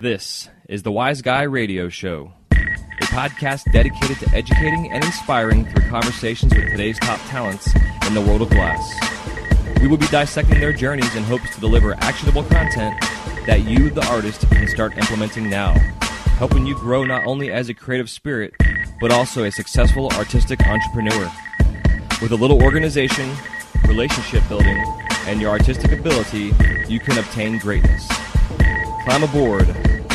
This is the Wise Guy Radio Show, a podcast dedicated to educating and inspiring through conversations with today's top talents in the world of glass. We will be dissecting their journeys in hopes to deliver actionable content that you, the artist, can start implementing now, helping you grow not only as a creative spirit, but also a successful artistic entrepreneur. With a little organization, relationship building, and your artistic ability, you can obtain greatness. Climb aboard,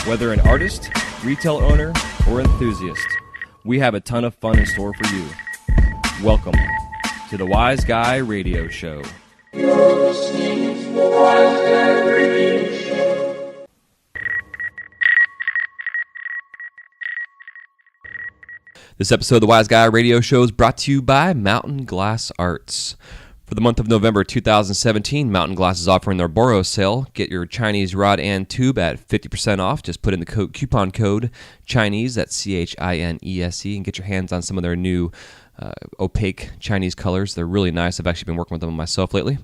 whether an artist, retail owner, or enthusiast. We have a ton of fun in store for you. Welcome to the Wise Guy Radio Show. You're listening to the Wise Guy Radio Show. This episode of the Wise Guy Radio Show is brought to you by Mountain Glass Arts. For the month of November 2017, Mountain Glass is offering their Boro sale. Get your Chinese rod and tube at 50% off. Just put in the coupon code Chinese, that's CHINESE, and get your hands on some of their new opaque Chinese colors. They're really nice. I've actually been working with them myself lately.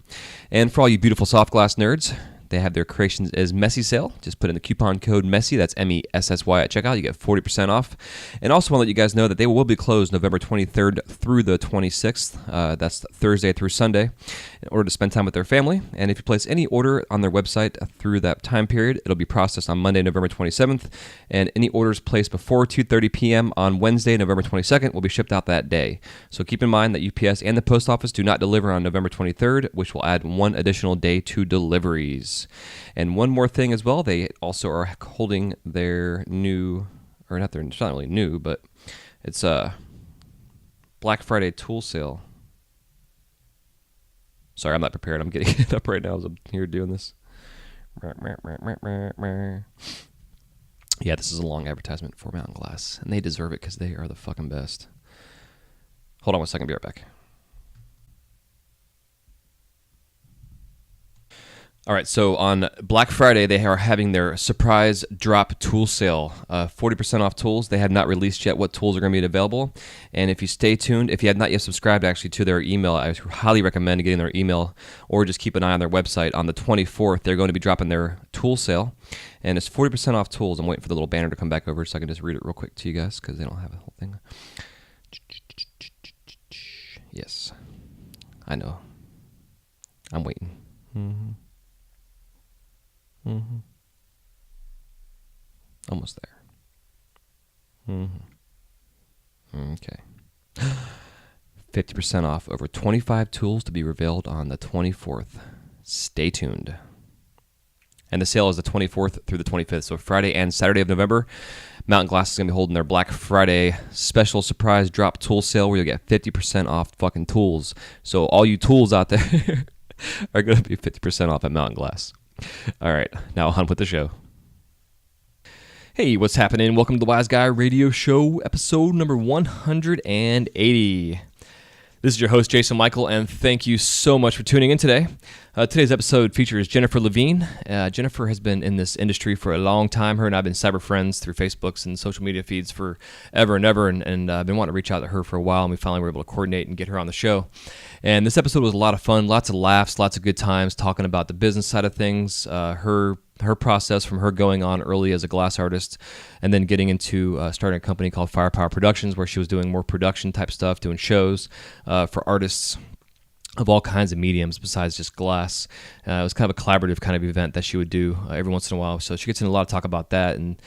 And for all you beautiful soft glass nerds, they have their creations as Messy sale. Just put in the coupon code Messy, that's MESSY at checkout. You get 40% off. And also want to let you guys know that they will be closed November 23rd through the 26th. That's Thursday through Sunday, in order to spend time with their family. And if you place any order on their website through that time period, it'll be processed on Monday, November 27th. And any orders placed before 2:30 p.m. on Wednesday, November 22nd, will be shipped out that day. So keep in mind that UPS and the post office do not deliver on November 23rd, which will add one additional day to deliveries. And one more thing as well, they also are holding their new, or not their, it's not really new, but it's a Black Friday tool sale. Sorry, I'm not prepared. I'm getting it up right now as I'm here doing this. Yeah, this is a long advertisement for Mountain Glass, and they deserve it because they are the fucking best. Hold on one second, be right back. All right, so on Black Friday, they are having their surprise drop tool sale. 40% off tools. They have not released yet what tools are going to be available. And if you stay tuned, if you have not yet subscribed actually to their email, I highly recommend getting their email, or just keep an eye on their website. On the 24th, they're going to be dropping their tool sale. And it's 40% off tools. I'm waiting for the little banner to come back over so I can just read it real quick to you guys because they don't have a whole thing. Yes, I know. I'm waiting. Almost there. Okay. 50% off over 25 tools to be revealed on the 24th. Stay tuned. And the sale is the 24th through the 25th, so Friday and Saturday of November. Mountain Glass is going to be holding their Black Friday special surprise drop tool sale where you'll get 50% off fucking tools. So all you tools out there are going to be 50% off at Mountain Glass. All right, now on with the show. Hey, what's happening? Welcome to the Wise Guy Radio Show, episode number 180. This is your host, Jason Michael, and thank you so much for tuning in today. Today's episode features Jennifer Levine. Jennifer has been in this industry for a long time. Her and I have been cyber friends through Facebooks and social media feeds for ever and ever, and I've been wanting to reach out to her for a while, and we finally were able to coordinate and get her on the show. And this episode was a lot of fun, lots of laughs, lots of good times, talking about the business side of things, her process from her going on early as a glass artist and then getting into starting a company called Firepower Productions where she was doing more production type stuff, doing shows for artists of all kinds of mediums besides just glass. It was kind of a collaborative kind of event that she would do every once in a while. So she gets into a lot of talk about that and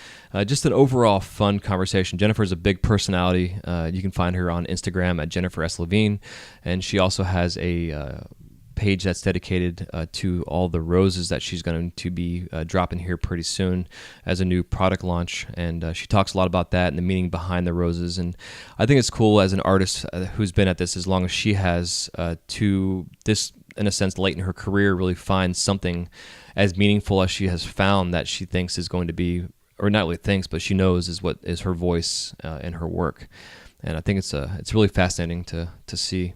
just an overall fun conversation. Jennifer's a big personality. You can find her on Instagram at Jennifer S. Levine. And she also has a page that's dedicated to all the roses that she's going to be dropping here pretty soon as a new product launch, and she talks a lot about that and the meaning behind the roses. And I think it's cool as an artist who's been at this as long as she has to this, in a sense, late in her career, really find something as meaningful as she has found that she thinks is going to be, or not really thinks, but she knows is what is her voice in her work. And I think it's really fascinating to see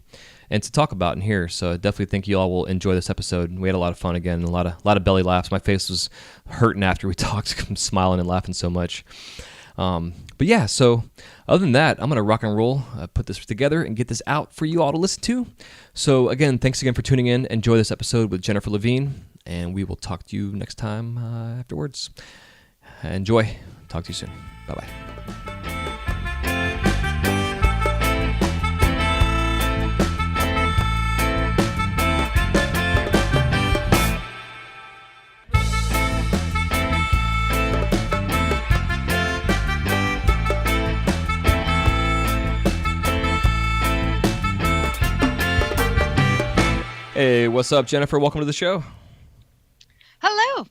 and to talk about in here. So I definitely think you all will enjoy this episode. We had a lot of fun again, and a lot of belly laughs. My face was hurting after we talked. I'm smiling and laughing so much. But yeah, so other than that, I'm going to rock and roll, put this together, and get this out for you all to listen to. So again, thanks again for tuning in. Enjoy this episode with Jennifer Levine, and we will talk to you next time afterwards. Enjoy. Talk to you soon. Bye-bye. Hey, what's up, Jennifer? Welcome to the show. Hello.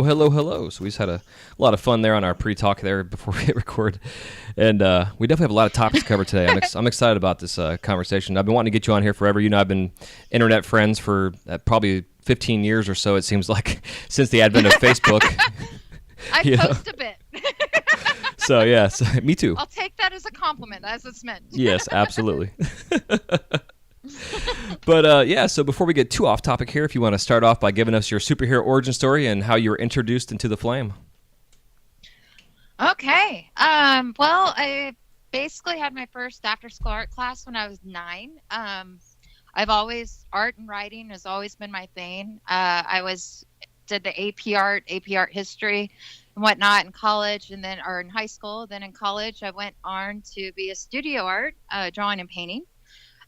Hello. So we just had a lot of fun there on our pre-talk there before we hit record. And we definitely have a lot of topics to cover today. I'm excited about this conversation. I've been wanting to get you on here forever. You know, I've been internet friends for probably 15 years or so, it seems like, since the advent of Facebook. I post a bit. So, yeah, me too. I'll take that as a compliment, as it's meant. Yes, absolutely. But yeah, so before we get too off topic here, if you want to start off by giving us your superhero origin story and how you were introduced into the flame. Okay. Well, I basically had my first after-school art class when I was 9. Art and writing has always been my thing. Did the AP art history and whatnot in college, and then, or in high school. Then in college, I went on to be a studio art, drawing and painting.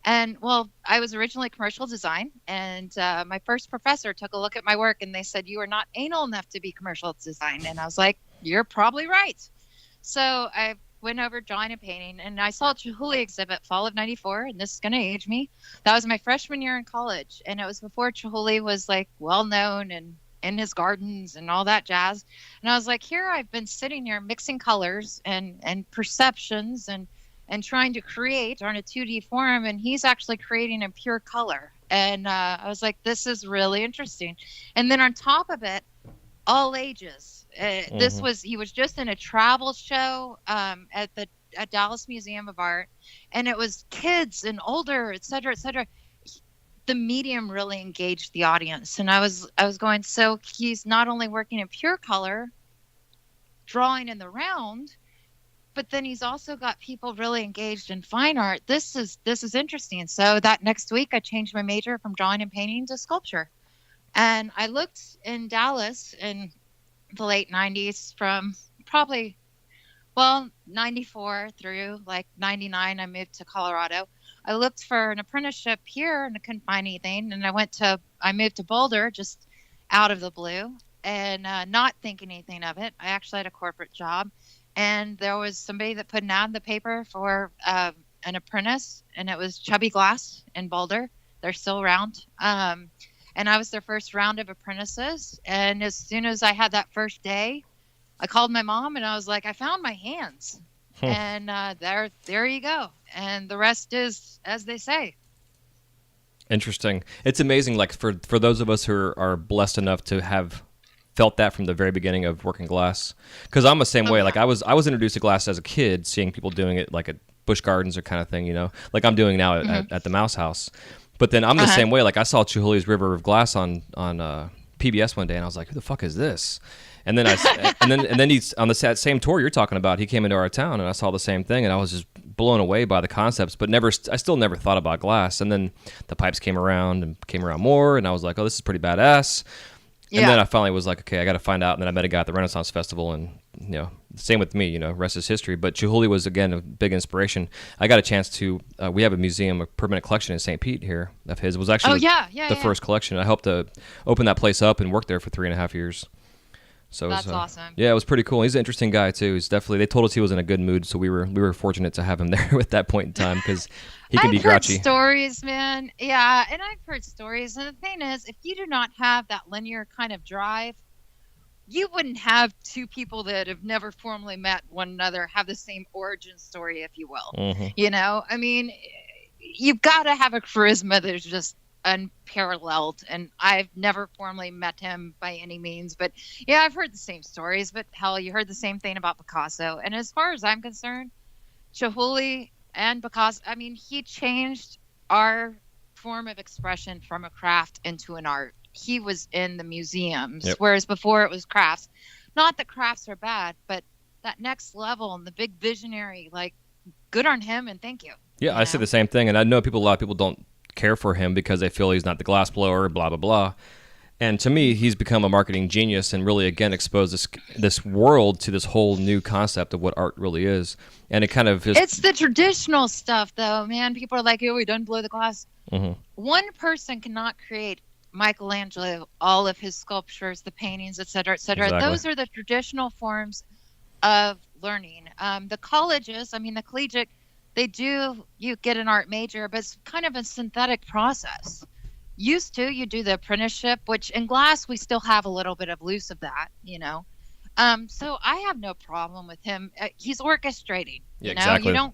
And, well, I was originally commercial design, and my first professor took a look at my work, and they said, "You are not anal enough to be commercial design." And I was like, "You're probably right." So I went over drawing and painting, and I saw a Chihuly exhibit fall of '94, and this is going to age me. That was my freshman year in college, and it was before Chihuly was, like, well-known and in his gardens and all that jazz. And I was like, here I've been sitting here mixing colors and perceptions and trying to create on a 2D form, and he's actually creating in pure color. And I was like, this is really interesting. And then on top of it, all ages. He was just in a travel show at Dallas Museum of Art, and it was kids and older, et cetera, et cetera. The medium really engaged the audience. And I was going, so he's not only working in pure color, drawing in the round, but then he's also got people really engaged in fine art. This is interesting. So that next week, I changed my major from drawing and painting to sculpture. And I looked in Dallas in the late 90s from probably, 94 through like 99. I moved to Colorado. I looked for an apprenticeship here and I couldn't find anything. And I moved to Boulder just out of the blue and not thinking anything of it. I actually had a corporate job. And there was somebody that put an ad in the paper for an apprentice, and it was Chubby Glass in Boulder. They're still around. And I was their first round of apprentices. And as soon as I had that first day, I called my mom, and I was like, I found my hands. And there you go. And the rest is, as they say. Interesting. It's amazing, like, for those of us who are blessed enough to have felt that from the very beginning of working glass, because I'm the same way. Like I was introduced to glass as a kid, seeing people doing it like at Busch Gardens or kind of thing, you know, like I'm doing now at the Mouse House. But then I'm the same way. Like I saw Chihuly's River of Glass on PBS one day, and I was like, who the fuck is this? And then and then he's on the same tour you're talking about. He came into our town, and I saw the same thing, and I was just blown away by the concepts. But I still never thought about glass. And then the pipes came around more, and I was like, oh, this is pretty badass. And then I finally was like, okay, I got to find out. And then I met a guy at the Renaissance Festival, and, you know, same with me, you know, rest is history. But Chihuly was, again, a big inspiration. I got a chance to, we have a museum, a permanent collection in St. Pete here of his. It was actually the first collection. I helped to open that place up and work there for 3.5 years. So that's awesome. Yeah, it was pretty cool. He's an interesting guy too. He's definitely. They told us he was in a good mood, so we were fortunate to have him there at that point in time because he can be grouchy. I've heard stories, man. Yeah, and I've heard stories. And the thing is, if you do not have that linear kind of drive, you wouldn't have two people that have never formally met one another have the same origin story, if you will. Mm-hmm. You know, I mean, you've got to have a charisma that is just unparalleled, and I've never formally met him by any means, but yeah, I've heard the same stories. But hell, you heard the same thing about Picasso. And as far as I'm concerned, Chihuly and Picasso, I mean, he changed our form of expression from a craft into an art. He was in the museums, whereas before it was crafts. Not that crafts are bad, but that next level and the big visionary, like, good on him and thank you. Yeah, I say the same thing, and I know a lot of people don't care for him because they feel he's not the glassblower, blah, blah, blah. And to me, he's become a marketing genius and really, again, exposed this world to this whole new concept of what art really is. And it kind of just... It's the traditional stuff, though, man. People are like, oh, we don't blow the glass. Mm-hmm. One person cannot create Michelangelo, all of his sculptures, the paintings, et cetera, et cetera. Exactly. Those are the traditional forms of learning. The colleges, I mean, the collegiate, you get an art major, but it's kind of a synthetic process. Used to, you do the apprenticeship, which in glass, we still have a little bit of loose of that, you know. So I have no problem with him. He's orchestrating, Yeah, you know. exactly. You don't,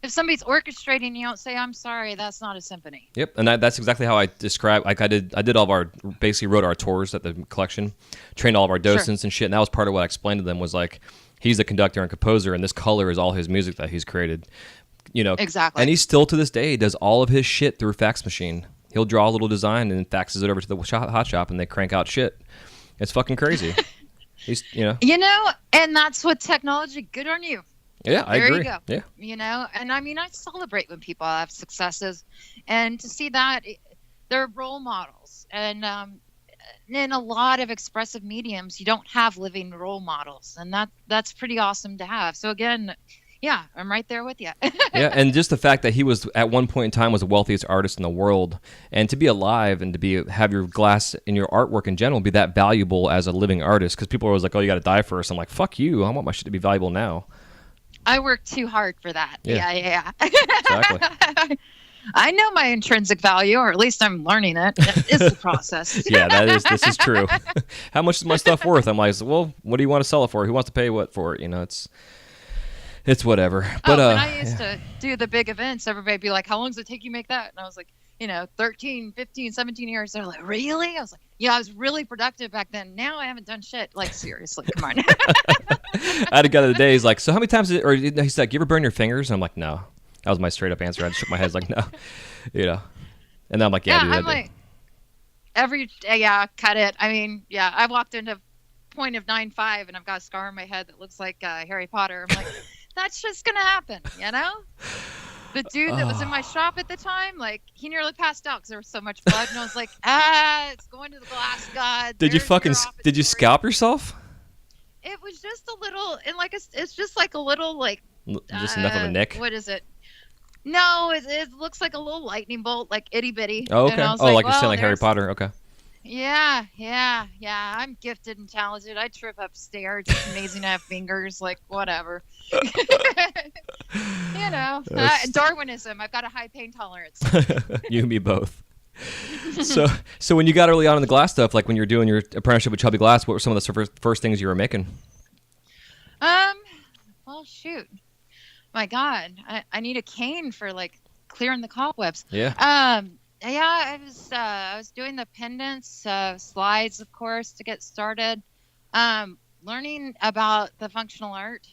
if somebody's orchestrating, you don't say, I'm sorry, that's not a symphony. Yep, and that's exactly how I describe. Like I did all of our, basically wrote our tours at the collection, trained all of our docents and shit, and that was part of what I explained to them was like, he's the conductor and composer, and this color is all his music that he's created, you know. Exactly. And he still to this day does all of his shit through fax machine. He'll draw a little design and faxes it over to the hot shop, and they crank out shit. It's fucking crazy. He's, you know. You know, and that's what technology. Good on you. Yeah, I agree. There you go. Yeah. You know, and I mean, I celebrate when people have successes, and to see that they're role models. And in a lot of expressive mediums, you don't have living role models, and that's pretty awesome to have. So again, yeah, I'm right there with you. Yeah, and just the fact that he was at one point in time was the wealthiest artist in the world, and to be alive and to have your glass and your artwork in general be that valuable as a living artist, because people are always like, oh, you got to die first. I'm like, fuck you. I want my shit to be valuable now. I work too hard for that. Yeah. Exactly. I know my intrinsic value, or at least I'm learning it. It's the process. Yeah, this is true. How much is my stuff worth? I'm like, well, what do you want to sell it for? Who wants to pay what for it? You know, it's whatever. But when I used to do the big events, everybody'd be like, how long does it take you to make that? And I was like, 13, 15, 17 years. They're like, really? I was like, yeah, I was really productive back then. Now I haven't done shit. Like, seriously, come on. I had a guy the other day, he's like, so how many times or he's like, you ever burn your fingers? And I'm like, no. That was my straight up answer. I just shook my head like, no. You know. And then I'm like, yeah, dude, I'm like, cut it. I mean, yeah, I walked into point of 9.5 and I've got a scar on my head that looks like Harry Potter. I'm like, that's just gonna happen, you know. The dude that was in my shop at the time, like, he nearly passed out because there was so much blood, and I was like, it's going to the glass god. Did you scalp yourself? It was just a little, and like it's just like a little, like, just enough of a nick. What is it? No, it looks like a little lightning bolt, like itty bitty. Oh, okay. Like you're saying, like Harry there's... Potter. Okay. Yeah. I'm gifted and talented. I trip up stairs. It's amazing to have fingers. Like, whatever. You know, Darwinism. I've got a high pain tolerance. You and me both. So when you got early on in the glass stuff, like when you were doing your apprenticeship with Chubby Glass, what were some of the first things you were making? Well, shoot. My God, I need a cane for like clearing the cobwebs. Yeah. Yeah, I was doing the pendants, slides, of course, to get started. Learning about the functional art.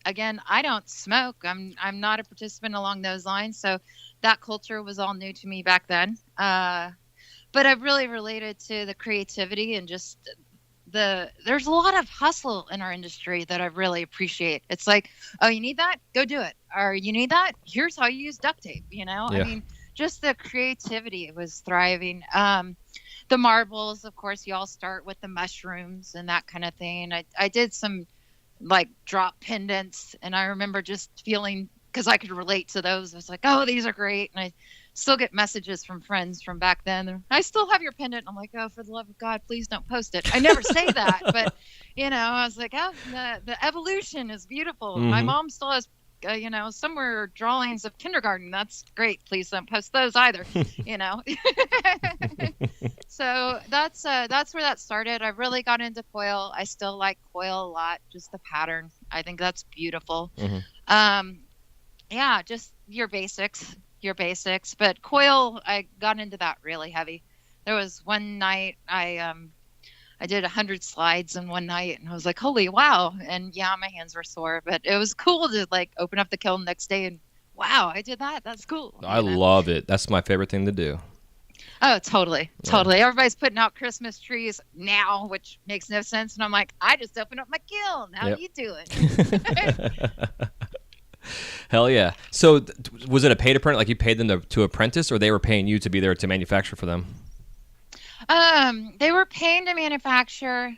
Again, I don't smoke. I'm not a participant along those lines, so that culture was all new to me back then. But I really related to the creativity and just there's a lot of hustle in our industry that I really appreciate. It's like, oh, you need that? Go do it. Or you need that? Here's how you use duct tape, you know? Yeah. I mean, just the creativity was thriving. The marbles, of course, you all start with the mushrooms and that kind of thing. I did some like drop pendants, and I remember just feeling, because I could relate to those. I was like, oh, these are great. And I still get messages from friends from back then. I still have your pendant. I'm like, oh, for the love of God, please don't post it. I never say that, but I was like, oh, the evolution is beautiful. Mm-hmm. My mom still has somewhere drawings of kindergarten. That's great. Please don't post those either. So that's where that started. I really got into coil. I still like coil a lot. Just the pattern. I think that's beautiful. Mm-hmm. Yeah, just your basics. But coil, I got into that really heavy. There was one night I did 100 slides in one night, and I was like, holy wow. And yeah, my hands were sore, but it was cool to like open up the kiln the next day and wow, I did that. That's cool. I love it. That's my favorite thing to do. Oh, totally. Everybody's putting out Christmas trees now, which makes no sense. And I'm like, I just opened up my kiln. How do you do it? Hell yeah. So was it a paid apprentice? Like you paid them to apprentice, or they were paying you to be there to manufacture for them? They were paying to manufacture.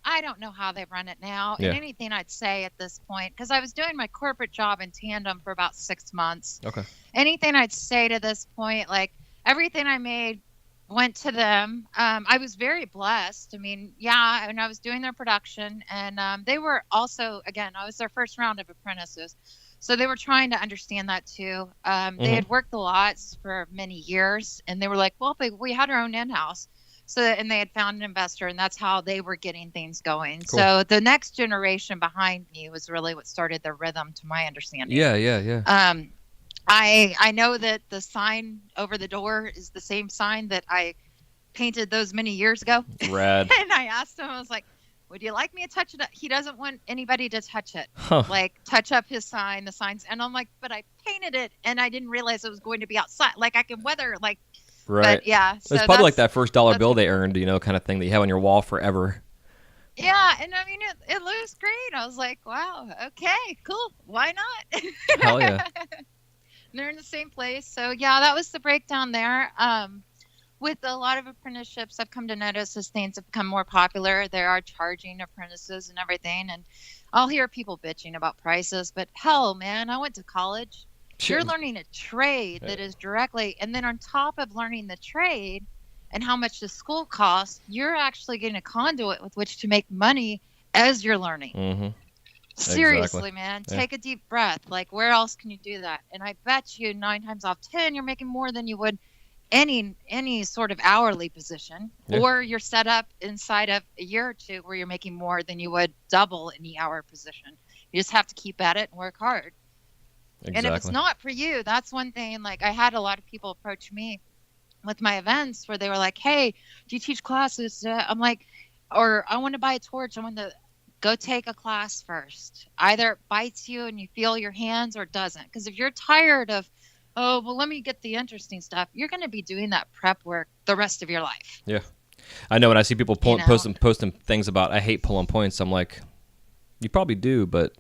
I don't know how they run it now. Yeah. And anything I'd say at this point, because I was doing my corporate job in tandem for about 6 months. Okay. Anything I'd say to this point, like everything I made went to them. I was very blessed. I mean, yeah, and I was doing their production, and they were also, again, I was their first round of apprentices. So they were trying to understand that too. They had worked the lots for many years, and they were like, well, we had our own in-house. So, and they had found an investor, and that's how they were getting things going. Cool. So the next generation behind me was really what started the rhythm, to my understanding. Yeah. I know that the sign over the door is the same sign that I painted those many years ago. Rad. And I asked him, I was like, would you like me to touch it up? He doesn't want anybody to touch it. Huh. Like touch up his sign, the signs. And I'm like, but I painted it and I didn't realize it was going to be outside. Like I can weather, like, Right. But yeah. So it's probably like that first dollar bill they earned, kind of thing that you have on your wall forever. Yeah, and I mean, it looks great. I was like, wow, okay, cool. Why not? Hell yeah. They're in the same place. So yeah, that was the breakdown there. With a lot of apprenticeships, I've come to notice as things have become more popular, they are charging apprentices and everything. And I'll hear people bitching about prices, but hell, man, I went to college. Sure. You're learning a trade that is directly, and then on top of learning the trade and how much the school costs, you're actually getting a conduit with which to make money as you're learning. Mm-hmm. Seriously, Exactly. man, Yeah. take a deep breath. Like, where else can you do that? And I bet you 9 times out of 10, you're making more than you would any sort of hourly position, Yeah. or you're set up inside of a year or two where you're making more than you would double any hour position. You just have to keep at it and work hard. Exactly. And if it's not for you, that's one thing. Like, I had a lot of people approach me with my events where they were like, hey, do you teach classes? I'm like, or I want to buy a torch. I want to go take a class first. Either it bites you and you feel your hands, or it doesn't. Because if you're tired of, oh, well, let me get the interesting stuff, you're going to be doing that prep work the rest of your life. Yeah. I know when I see people You know? posting things about, I hate pulling points, I'm like, you probably do, but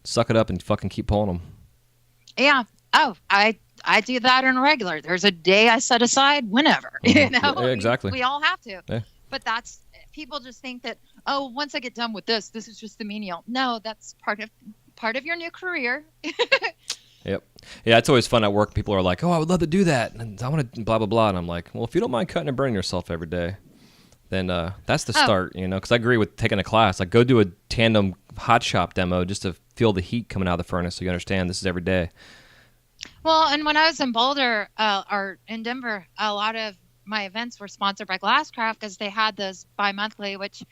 suck it up and fucking keep pulling them. Yeah. Oh, I do that on a regular. There's a day I set aside whenever, you know? Yeah, exactly. We all have to. Yeah. But that's, people just think that, oh, once I get done with this is just the menial. No, that's part of your new career. Yep. Yeah, it's always fun at work. People are like, oh, I would love to do that, and I want to blah, blah, blah. And I'm like, well, if you don't mind cutting and burning yourself every day, then that's the start, because I agree with taking a class. Like, go do a tandem hot shop demo just to feel the heat coming out of the furnace so you understand this is every day. Well, and when I was in Boulder or in Denver, a lot of my events were sponsored by Glasscraft because they had those bi-monthly, which,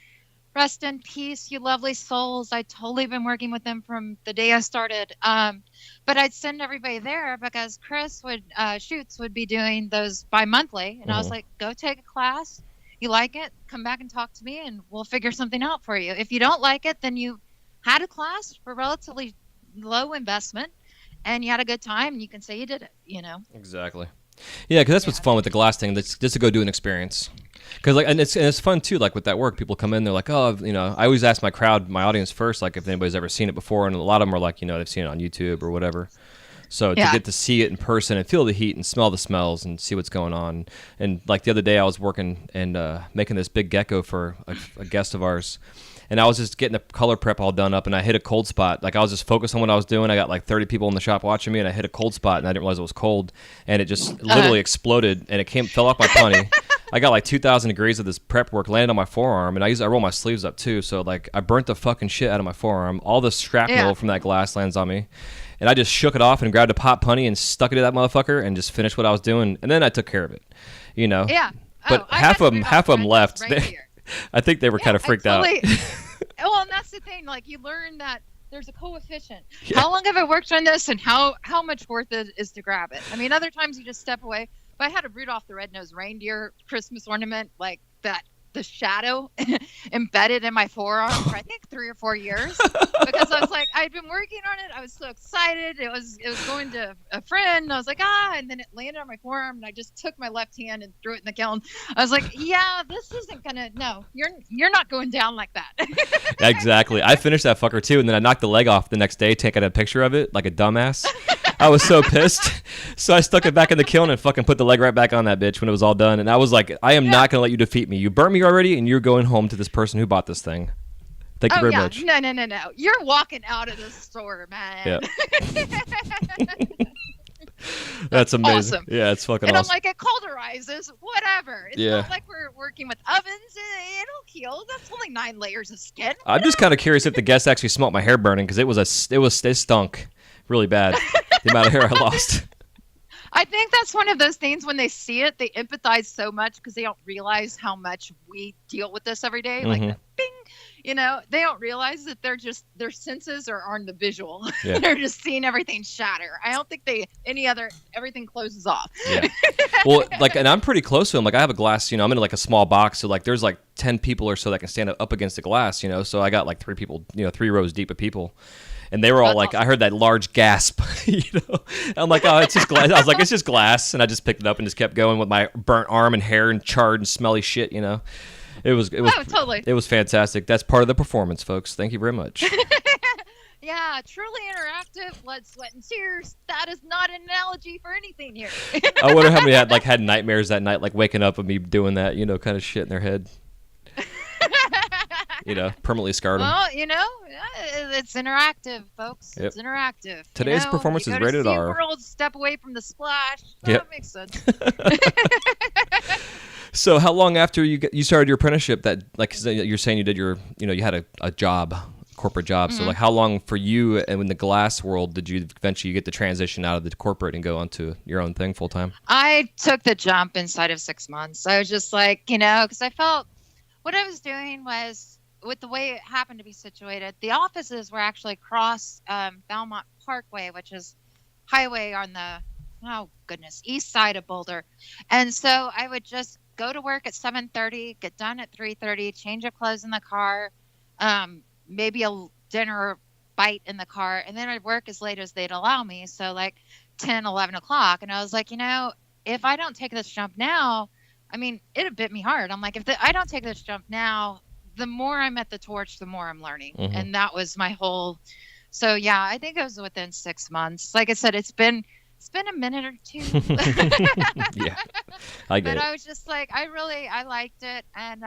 rest in peace, you lovely souls. I'd totally been working with them from the day I started. But I'd send everybody there because Chris Schutz would be doing those bi-monthly. And I was like, go take a class. You like it, come back and talk to me and we'll figure something out for you. If you don't like it, then you had a class for relatively low investment and you had a good time and you can say you did it, Exactly. Yeah, because that's what's fun with the glass thing. Just to go do an experience. Because and it's fun too. Like with that work, people come in, they're like, oh, I always ask my audience first, like if anybody's ever seen it before, and a lot of them are like, they've seen it on YouTube or whatever. So to get to see it in person and feel the heat and smell the smells and see what's going on. And like the other day, I was working and making this big gecko for a guest of ours. And I was just getting the color prep all done up, and I hit a cold spot. Like, I was just focused on what I was doing. I got like 30 people in the shop watching me, and I hit a cold spot, and I didn't realize it was cold. And it just literally exploded, and it fell off my punny. I got like 2,000 degrees of this prep work, landed on my forearm, and I roll my sleeves up too. So like, I burnt the fucking shit out of my forearm. All the shrapnel from that glass lands on me. And I just shook it off and grabbed a pot punny and stuck it to that motherfucker and just finished what I was doing. And then I took care of it, Yeah. But half of them left. I think they were kind of freaked out. Well, and that's the thing. Like, you learn that there's a coefficient. Yeah. How long have I worked on this, and how much worth it is to grab it? I mean, other times you just step away. But I had a Rudolph the Red-Nosed Reindeer Christmas ornament like that. The shadow embedded in my forearm for I think 3 or 4 years because I was like, I'd been working on it. I was so excited. It was going to a friend. And I was like, and then it landed on my forearm and I just took my left hand and threw it in the kiln. I was like, yeah, this isn't gonna. No, you're not going down like that. Exactly. I finished that fucker too, and then I knocked the leg off the next day, taking a picture of it like a dumbass. I was so pissed. So I stuck it back in the kiln and fucking put the leg right back on that bitch when it was all done. And I was like, I am not going to let you defeat me. You burnt me already, and you're going home to this person who bought this thing. Thank you very much. No. You're walking out of the store, man. Yeah. That's amazing. Awesome. Yeah, it's fucking and awesome. I'm like, it cauterizes, whatever. It's not like we're working with ovens. It'll heal. That's only 9 layers of skin. I'm just kind of curious if the guests actually smelt my hair burning, because it stunk really bad. The amount of hair I lost. I think that's one of those things when they see it, they empathize so much because they don't realize how much we deal with this every day. Like the bing, they don't realize that their senses are on the visual. Yeah. They're just seeing everything shatter. I don't think everything closes off. Yeah. Well, and I'm pretty close to them. Like, I have a glass, I'm in like a small box. So like there's like 10 people or so that can stand up against the glass, so I got like 3 people, 3 rows deep of people. And they were all like, I heard that large gasp, I'm like, oh, it's just glass. I was like, it's just glass. And I just picked it up and just kept going with my burnt arm and hair and charred and smelly shit, It was totally. It was fantastic. That's part of the performance, folks. Thank you very much. Yeah, truly interactive, blood, sweat, and tears. That is not an analogy for anything here. I wonder how many had nightmares that night, like waking up and me doing that, kind of shit in their head. Permanently scarred them. Well, it's interactive, folks. Yep. It's interactive. Today's performance is rated R. World, step away from the splash. That makes sense. So, how long after you started your apprenticeship that, like, you're saying you did you had a job, corporate job. So, like, how long for you and in the glass world did you eventually get the transition out of the corporate and go onto your own thing full time? I took the jump inside of 6 months. I was just like, because I felt what I was doing was, with the way it happened to be situated, the offices were actually across Belmont Parkway, which is highway on the east side of Boulder. And so I would just go to work at 7:30, get done at 3:30, change of clothes in the car, maybe a dinner bite in the car, and then I'd work as late as they'd allow me. So like 10, 11 o'clock. And I was like, if I don't take this jump now, it bit me hard. I'm like, I don't take this jump now, the more I'm at the torch, the more I'm learning. Mm-hmm. And that was my whole. So yeah, I think it was within 6 months. Like I said, it's been a minute or two. Yeah, I get it. But I was just like, I liked it, and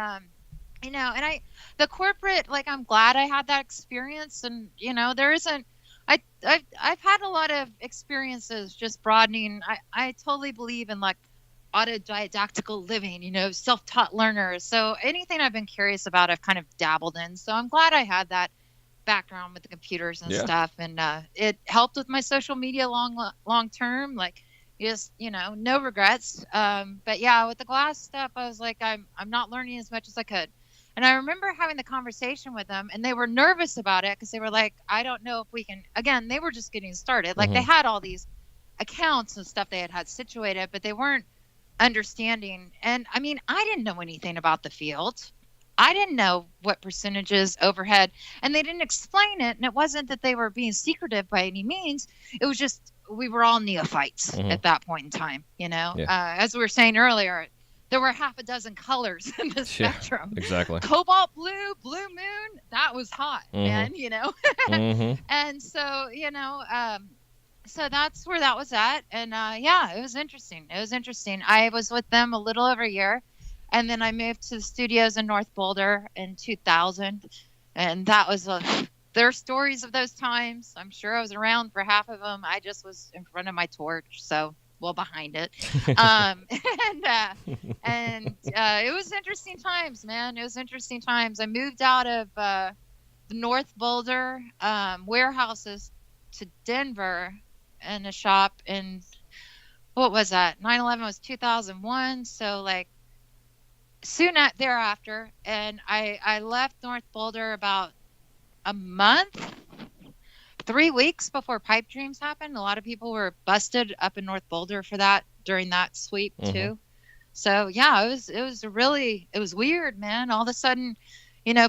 the corporate, like, I'm glad I had that experience, and there isn't. I've had a lot of experiences just broadening. I totally believe in like autodidactical living, self-taught learners. So anything I've been curious about, I've kind of dabbled in. So I'm glad I had that background with the computers and stuff. And it helped with my social media long term, like just, no regrets. But yeah, with the glass stuff, I was like, I'm not learning as much as I could. And I remember having the conversation with them, and they were nervous about it because they were like, I don't know if we can, again, they were just getting started. Like they had all these accounts and stuff they had situated, but they weren't understanding. And I didn't know anything about the field. I didn't know what percentages overhead, and they didn't explain it. And it wasn't that they were being secretive by any means. It was just, we were all neophytes at that point in time, as we were saying earlier, there were half a dozen colors in the spectrum. Exactly. Cobalt blue, blue moon, that was hot, man, And so, so that's where that was at. And it was interesting. I was with them a little over a year, and then I moved to the studios in North Boulder in 2000. And that was their stories of those times. I'm sure I was around for half of them. I just was in front of my torch, behind it. And it was interesting times, man. It was interesting times. I moved out of the North Boulder warehouses to Denver in a shop in, what was that? 9/11 was 2001. So like soon thereafter. And I left North Boulder about a month, 3 weeks before Pipe Dreams happened. A lot of people were busted up in North Boulder for that during that sweep too. So yeah, it was weird, man. All of a sudden,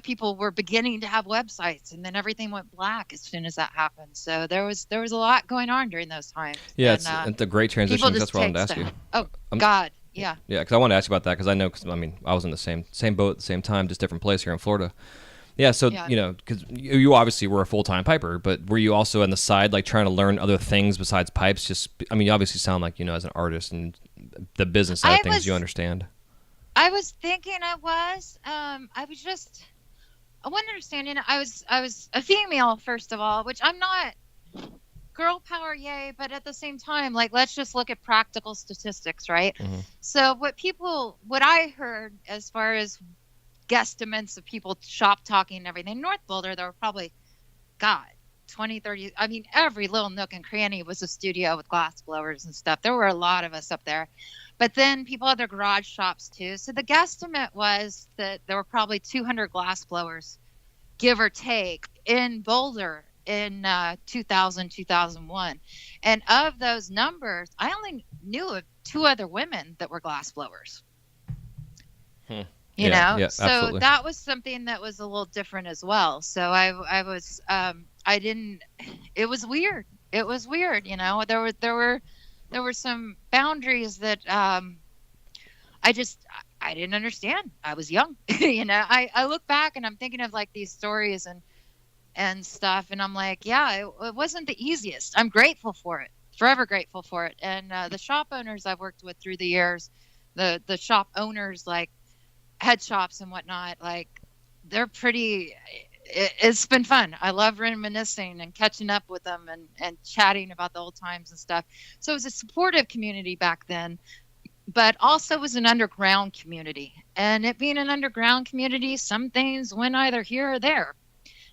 people were beginning to have websites, and then everything went black as soon as that happened. So there was a lot going on during those times. Yeah, it's a great transition. That's what I wanted to ask you. Oh, God. Yeah. Yeah, because I wanted to ask you about that, because I know, I was in the same boat at the same time, just different place here in Florida. Yeah, so, Yeah. because you obviously were a full-time piper, but were you also on the side, like, trying to learn other things besides pipes? You obviously sound like, as an artist and the business side of things you understand. I was thinking I wasn't understanding. I was a female, first of all, which I'm not. Girl power, yay, but at the same time, like, let's just look at practical statistics, right? Mm-hmm. So what I heard as far as guesstimates of people shop talking and everything, North Boulder, there were probably, God, 20, 30, I mean, every little nook and cranny was a studio with glass blowers and stuff. There were a lot of us up there. But then people had their garage shops too. So the guesstimate was that there were probably 200 glass blowers, give or take, in Boulder in 2000, 2001. And of those numbers, I only knew of 2 other women that were glass blowers. You know? Yeah, So absolutely. that was something that was a little different as well. So I was, I didn't, it was weird. It was weird, there were some boundaries that I didn't understand. I was young. I look back and I'm thinking of like these stories and stuff, and I'm like, yeah, it wasn't the easiest. I'm grateful for it, forever grateful for it. And the shop owners I've worked with through the years, the shop owners, like head shops and whatnot, like they're pretty. It's been fun. I love reminiscing and catching up with them and chatting about the old times and stuff. So it was a supportive community back then, but also was an underground community. And it being an underground community, some things went either here or there.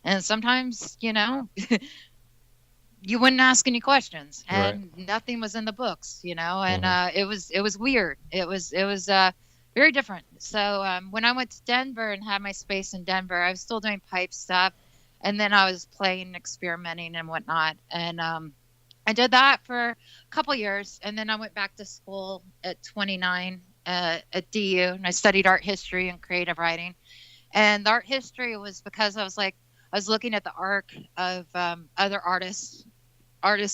And sometimes, you wouldn't ask any questions, and nothing was in the books, and it was weird. It was very different. So when I went to Denver and had my space in Denver, I was still doing pipe stuff, and then I was playing, experimenting and whatnot. And I did that for a couple years, and then I went back to school at 29 at DU, and I studied art history and creative writing. And the art history was because I was looking at the arc of other artists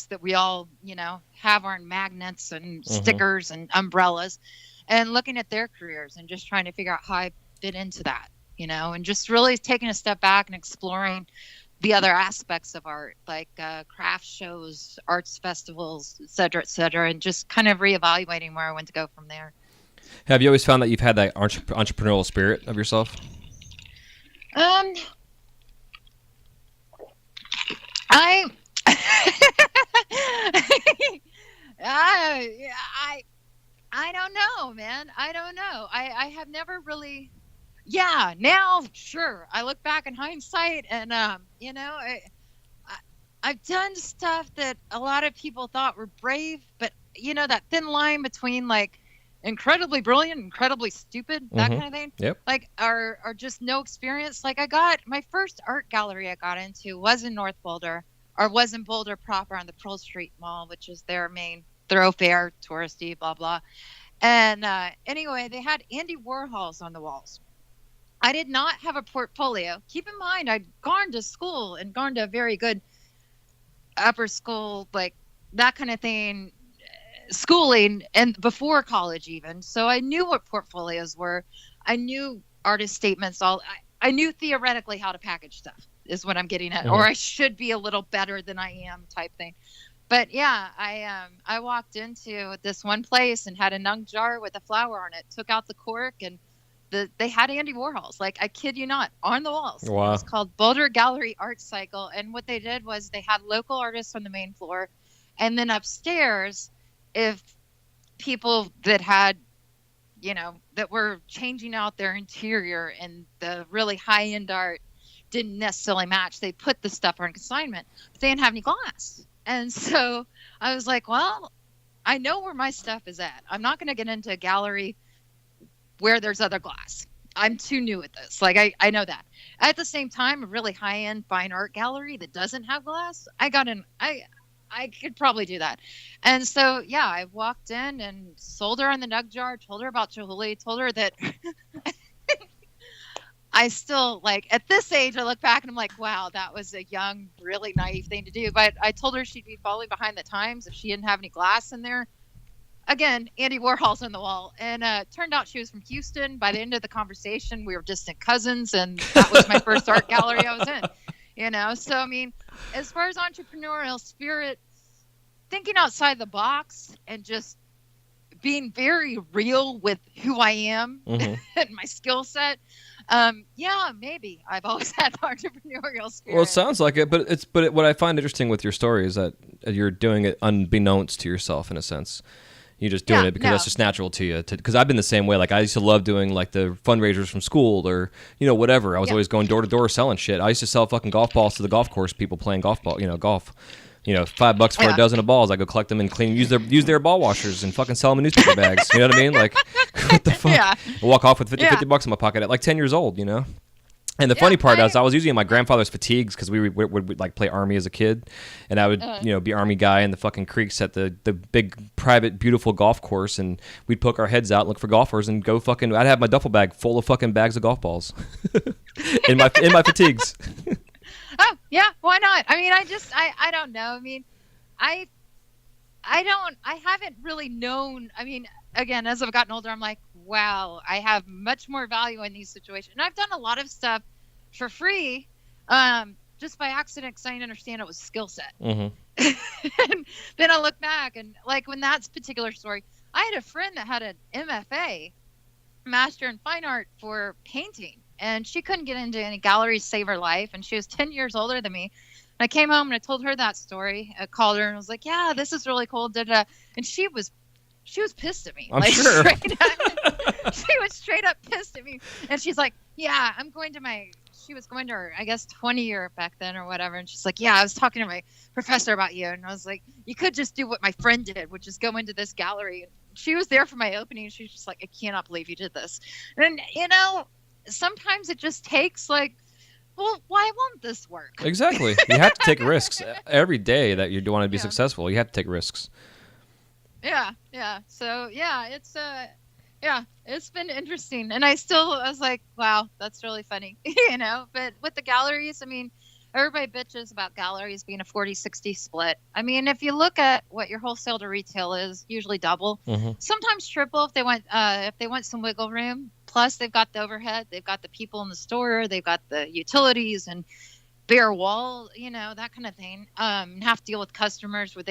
that we all, have on magnets and stickers and umbrellas, and looking at their careers and just trying to figure out how I fit into that, and just really taking a step back and exploring the other aspects of art, like craft shows, arts festivals, et cetera, and just kind of reevaluating where I went to go from there. Have you always found that you've had that entrepreneurial spirit of yourself? I don't know, man. I don't know. I have never really. Yeah, now sure. I look back in hindsight, and I've done stuff that a lot of people thought were brave, but that thin line between like incredibly brilliant, incredibly stupid, that kind of thing. Yep. Like are just no experience. Like I got my first art gallery I got into was in North Boulder, or was in Boulder proper on the Pearl Street Mall, which is their main thoroughfare, touristy, blah blah. And anyway, they had Andy Warhols on the walls. I did not have a portfolio. Keep in mind, I'd gone to school and gone to a very good upper school, like that kind of thing, schooling, and before college even. So I knew what portfolios were. I knew artist statements. I knew theoretically how to package stuff is what I'm getting at, or I should be a little better than I am type thing. But yeah, I walked into this one place and had a nug jar with a flower on it, took out the cork, and they had Andy Warhols, like I kid you not, on the walls. Wow. It was called Boulder Gallery Art Cycle, and what they did was they had local artists on the main floor, and then upstairs, if people that had, that were changing out their interior and the really high-end art didn't necessarily match, they put the stuff on consignment, but they didn't have any glass. And so I was like, well, I know where my stuff is at. I'm not going to get into a gallery where there's other glass. I'm too new at this. Like, I know that. At the same time, a really high-end fine art gallery that doesn't have glass, I could probably do that. And so, yeah, I walked in and sold her on the nug jar, told her about Chihuly, told her that I still, like, at this age, I look back and I'm like, wow, that was a young, really naive thing to do. But I told her she'd be falling behind the times if she didn't have any glass in there. again, Andy Warhol's on the wall. And turned out she was from Houston. By the end of the conversation, we were distant cousins, and that was my first art gallery I was in. You know, so I mean, as far as entrepreneurial spirit, thinking outside the box and just being very real with who I am and my skill set. Yeah, maybe I've always had entrepreneurial spirit. Well, it sounds like it, but what I find interesting with your story is that you're doing it unbeknownst to yourself in a sense. You're just doing it because that's just natural to you. Because I've been the same way. Like I used to love doing like the fundraisers from school or whatever. I was always going door to door selling shit. I used to sell fucking golf balls to the golf course people playing golf. $5 for a dozen of balls. I go collect them and use their ball washers and fucking sell them in newspaper bags. You know what I mean? Like, what the fuck? Yeah. I walk off with $50 in my pocket at like 10 years old, And the funny part is I was using my grandfather's fatigues because we would like play Army as a kid. And I would, be Army guy in the fucking creeks at the big, private, beautiful golf course. And we'd poke our heads out, look for golfers and go fucking, I'd have my duffel bag full of fucking bags of golf balls in my fatigues. Oh, yeah, why not? I mean, I don't know. I mean, I haven't really known. I mean, again, as I've gotten older, I'm like, wow, I have much more value in these situations. And I've done a lot of stuff for free, just by accident because I didn't understand it was skill set. And then I look back and like when that's particular story, I had a friend that had an MFA, Master in Fine Art, for painting. And she couldn't get into any galleries to save her life. And she was 10 years older than me. And I came home and I told her that story. I called her and was like, yeah, this is really cool. And she was pissed at me. I'm sure. She was straight up pissed at me. And she's like, yeah, she was going to her, I guess, 20 year back then or whatever. And she's like, yeah, I was talking to my professor about you. And I was like, you could just do what my friend did, which is go into this gallery. And she was there for my opening. She was just like, I cannot believe you did this. And, sometimes it just takes like, well, why won't this work? Exactly. You have to take risks every day that you want to be successful. You have to take risks. Yeah. So it's been interesting, and I was like, wow, that's really funny, But with the galleries, I mean, everybody bitches about galleries being a 40-60 split. I mean, if you look at what your wholesale to retail is, usually double, sometimes triple if they want some wiggle room. Plus, they've got the overhead, they've got the people in the store, they've got the utilities and bare wall, that kind of thing. Have to deal with customers where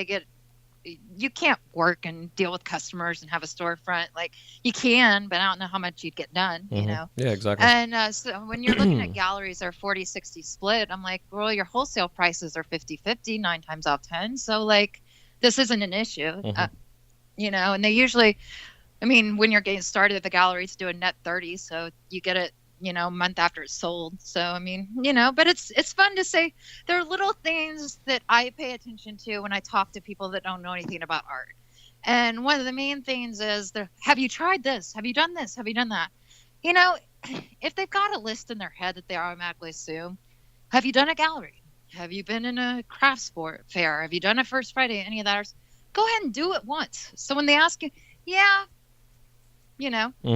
you can't work and deal with customers and have a storefront. Like you can, but I don't know how much you'd get done, Yeah, exactly. And so when you're looking at galleries that are 40-60 split, I'm like, well, your wholesale prices are 50-50 9 times out of 10. So like, this isn't an issue, and they usually, I mean, when you're getting started, the galleries do a net 30. So you get it, a month after it's sold. So, I mean, but it's fun to say there are little things that I pay attention to when I talk to people that don't know anything about art. And one of the main things is, have you tried this? Have you done this? Have you done that? If they've got a list in their head that they automatically assume, have you done a gallery? Have you been in a craft fair? Have you done a First Friday? Any of that? Go ahead and do it once. So when they ask you, yeah,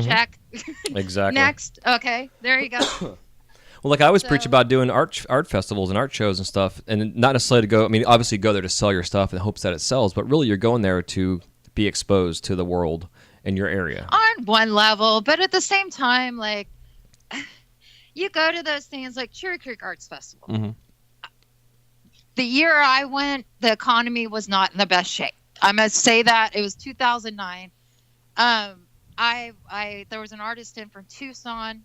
check. Exactly. Next. Okay. There you go. Well, like I always preach about doing art festivals and art shows and stuff, and not necessarily to go. I mean, obviously you go there to sell your stuff in hopes that it sells, but really you're going there to be exposed to the world in your area. On one level, but at the same time, like you go to those things like Cherry Creek Arts Festival. The year I went, the economy was not in the best shape. I must say that. It was 2009. There was an artist in from Tucson.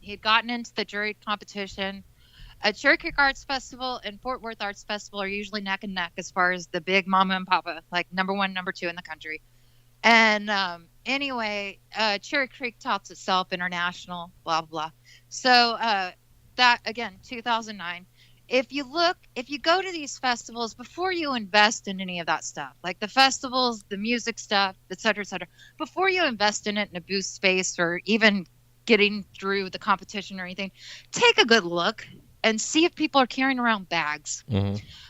He had gotten into the jury competition. Cherry Creek Arts Festival and Fort Worth Arts Festival are usually neck and neck as far as the big mama and papa, like number 1, number 2 in the country. And anyway, Cherry Creek touts itself international, blah, blah, blah. So that, again, 2009. If you go to these festivals, before you invest in any of that stuff, like the festivals, the music stuff, et cetera, before you invest in it in a booth space or even getting through the competition or anything, take a good look and see if people are carrying around bags.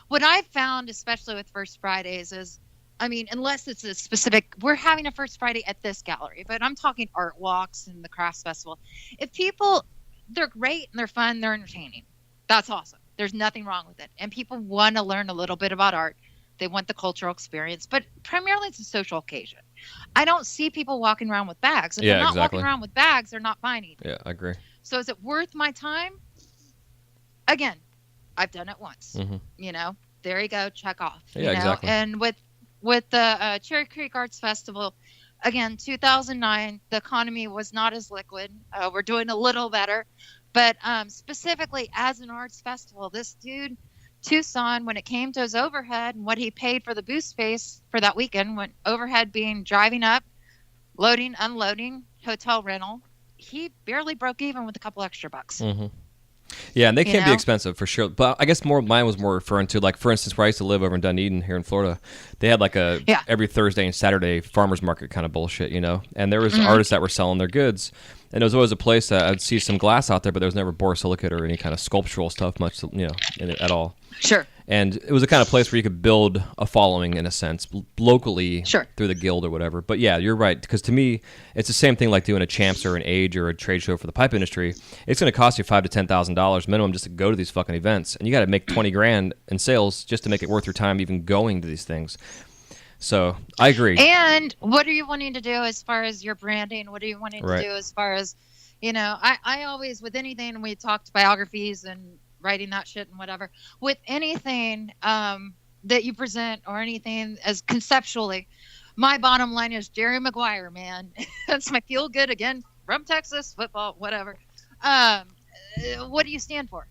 What I've found, especially with First Fridays, is, I mean, unless it's a specific, we're having a First Friday at this gallery, but I'm talking art walks and the crafts festival. If people, they're great and they're fun, they're entertaining. That's awesome. There's nothing wrong with it. And people want to learn a little bit about art. They want the cultural experience, but primarily it's a social occasion. I don't see people walking around with bags. If they're not exactly. walking around with bags, they're not buying anything. Yeah, I agree. So is it worth my time? Again, I've done it once. Mm-hmm. You know, there you go, check off. Yeah, you know? exactly. And with the Cherry Creek Arts Festival, again, 2009, the economy was not as liquid. We're doing a little better, but specifically as an arts festival, this dude, Tucson, when it came to his overhead and what he paid for the booth space for that weekend, when overhead being driving up, loading, unloading, hotel rental, he barely broke even with a couple extra bucks. Mm-hmm. Yeah, and they can be know? expensive for sure. But I guess mine was more referring to, like, for instance, where I used to live over in Dunedin here in Florida, they had like a every Thursday and Saturday farmers market kind of bullshit, you know. And there was artists that were selling their goods, and there was always a place that I'd see some glass out there, but there was never borosilicate or any kind of sculptural stuff much, you know, in it at all. Sure. And it was a kind of place where you could build a following, in a sense, locally Sure. through the guild or whatever. But yeah, you're right. Because to me, it's the same thing like doing a Champs or an Age or a trade show for the pipe industry. It's going to cost you $5,000 to $10,000 minimum just to go to these fucking events. And you got to make 20 grand in sales just to make it worth your time even going to these things. So I agree. And what are you wanting to do as far as your branding? What are you wanting Right. to do as far as, you know, I always, with anything, we talked biographies and writing that shit and whatever, with anything that you present or anything as conceptually, my bottom line is Jerry Maguire, man. That's my feel good, again, from Texas, football, whatever. What do you stand for?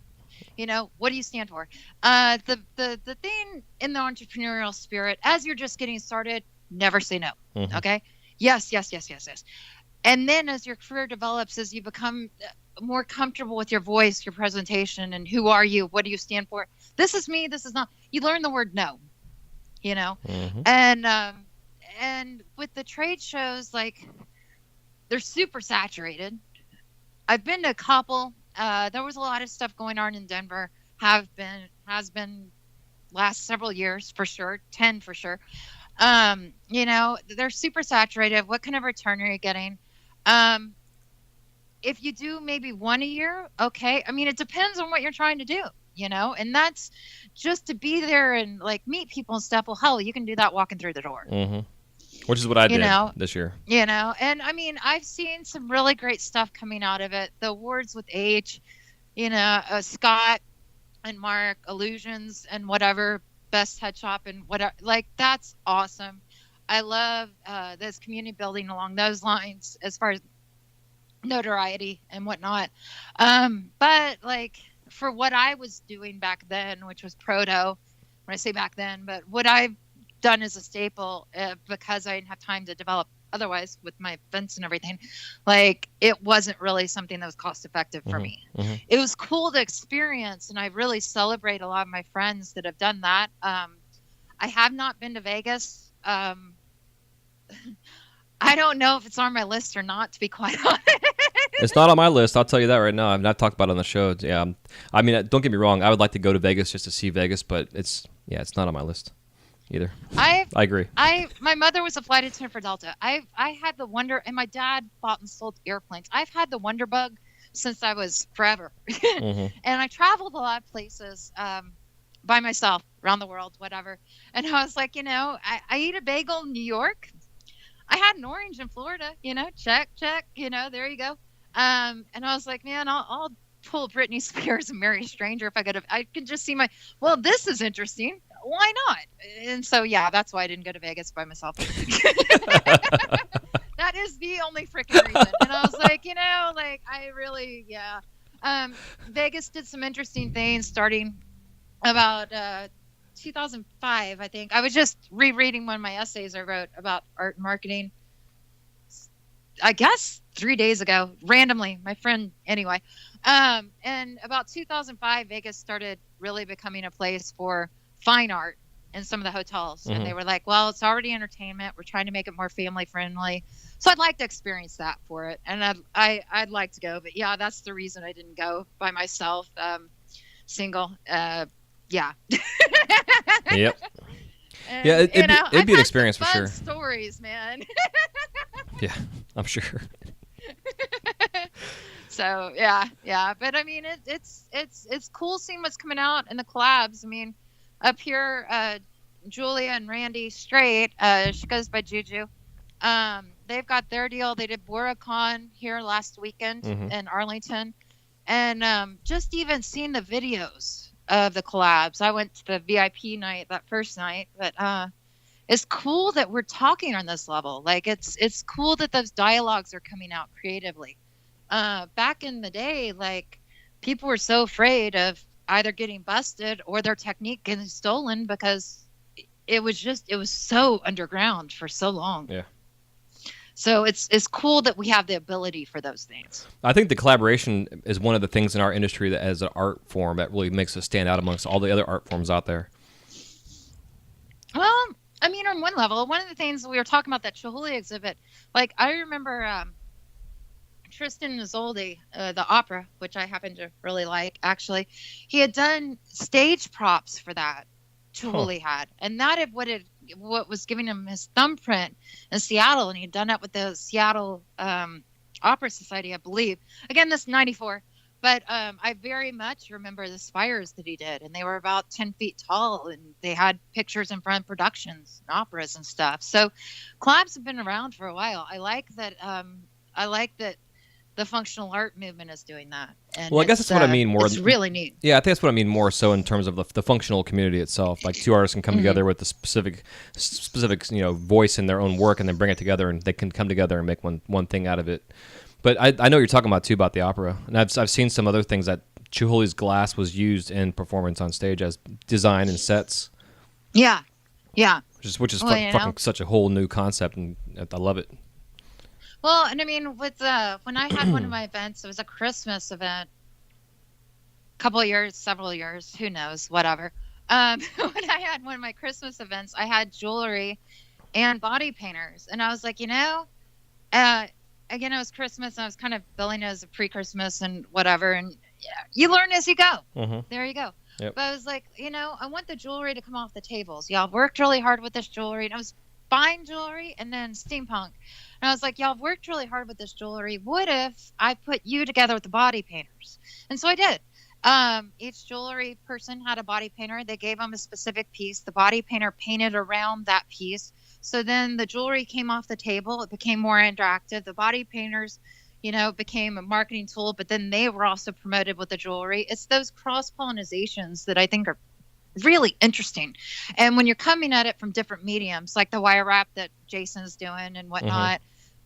You know, what do you stand for? The thing in the entrepreneurial spirit, as you're just getting started, never say no. Mhm. Okay? Yes. And then as your career develops, as you become more comfortable with your voice, your presentation, and who are you? What do you stand for? This is me. This is not. You learn the word no, you know? Mhm. And with the trade shows, like, they're super saturated. I've been to a couple. There was a lot of stuff going on in Denver. Has been last several years for sure, 10 for sure. You know, they're super saturated. What kind of return are you getting? If you do maybe one a year, okay. I mean, it depends on what you're trying to do, you know, and that's just to be there and like meet people and stuff. Well, hell, you can do that walking through the door. Mm-hmm. Which is what I did this year. You know, and I mean, I've seen some really great stuff coming out of it. The awards with H, you know, Scott and Mark, Illusions and whatever, best head shop and whatever. Like, that's awesome. I love this community building along those lines as far as notoriety and whatnot. But like for what I was doing back then, which was proto, when I say back then, but what I've done as a staple, because I didn't have time to develop otherwise with my fence and everything, like it wasn't really something that was cost effective for me. Mm-hmm. It was cool to experience, and I really celebrate a lot of my friends that have done that. I have not been to Vegas. I don't know if it's on my list or not, to be quite honest. It's not on my list. I'll tell you that right now. I've not talked about it on the show. Yeah, I mean, don't get me wrong. I would like to go to Vegas just to see Vegas, but it's not on my list either. I agree. My mother was a flight attendant for Delta. I had the wonder, and my dad bought and sold airplanes. I've had the wonder bug since I was forever, Mm-hmm. and I traveled a lot of places by myself around the world, whatever. And I was like, you know, I eat a bagel in New York. I had an orange in Florida, you know, check, you know, there you go. And I was like, man, I'll pull Britney Spears and marry a stranger if I could just see well, this is interesting. Why not? And so, yeah, that's why I didn't go to Vegas by myself. That is the only freaking reason. And I was like, you know, like I really, yeah. Vegas did some interesting things starting about 2005, I think. I was just rereading one of my essays I wrote about art and marketing, I guess 3 days ago, randomly, my friend, anyway. And about 2005, Vegas started really becoming a place for fine art in some of the hotels. Mm-hmm. And they were like, well, it's already entertainment. We're trying to make it more family friendly. So I'd like to experience that for it. And I'd like to go. But yeah, that's the reason I didn't go by myself, single. Yeah. Yep. Yeah, it'd be an experience for sure. Stories, man. Yeah, I'm sure. So yeah, but I mean, it's cool seeing what's coming out in the collabs. I mean, up here, Julia and Randy Straight, she goes by Juju. They've got their deal. They did BoraCon here last weekend in Arlington. And just even seeing the videos of the collabs. I went to the VIP night that first night, but it's cool that we're talking on this level. Like it's cool that those dialogues are coming out creatively. Back in the day, like people were so afraid of either getting busted or their technique getting stolen because it was so underground for so long. Yeah. So it's cool that we have the ability for those things. I think the collaboration is one of the things in our industry that, as an art form, that really makes us stand out amongst all the other art forms out there. Well, I mean, on one level, one of the things we were talking about that Chihuly exhibit, like I remember Tristan Isolde, the opera, which I happen to really like, actually, he had done stage props for that. Chihuly had, and that had what was giving him his thumbprint in Seattle, and he'd done that with the Seattle Opera Society, I believe. Again, this 94, but I very much remember the spires that he did, and they were about 10 feet tall, and they had pictures in front of productions and operas and stuff. So collabs have been around for a while. I like that. The functional art movement is doing that. And well, I guess that's what I mean more. It's really neat. Yeah, I think that's what I mean more so in terms of the functional community itself. Like two artists can come together with the specific voice in their own work, and then bring it together, and they can come together and make one thing out of it. But I know what you're talking about too about the opera, and I've seen some other things that Chihuly's glass was used in performance on stage as design and sets. Yeah. Which is fucking such a whole new concept, and I love it. Well, and I mean, with when I had one of my events, it was a Christmas event. Several years, who knows, whatever. When I had one of my Christmas events, I had jewelry and body painters, and I was like, again, it was Christmas, and I was kind of billing it as a pre-Christmas and whatever, and you learn as you go. There you go. Yep. But I was like, I want the jewelry to come off the tables. Y'all worked really hard with this jewelry, and it was fine jewelry and then steampunk. And I was like, y'all worked really hard with this jewelry. What if I put you together with the body painters? And so I did. Each jewelry person had a body painter. They gave them a specific piece. The body painter painted around that piece. So then the jewelry came off the table. It became more interactive. The body painters, became a marketing tool, but then they were also promoted with the jewelry. It's those cross-pollinizations that I think are really interesting. And when you're coming at it from different mediums, like the wire wrap that Jason's doing and whatnot,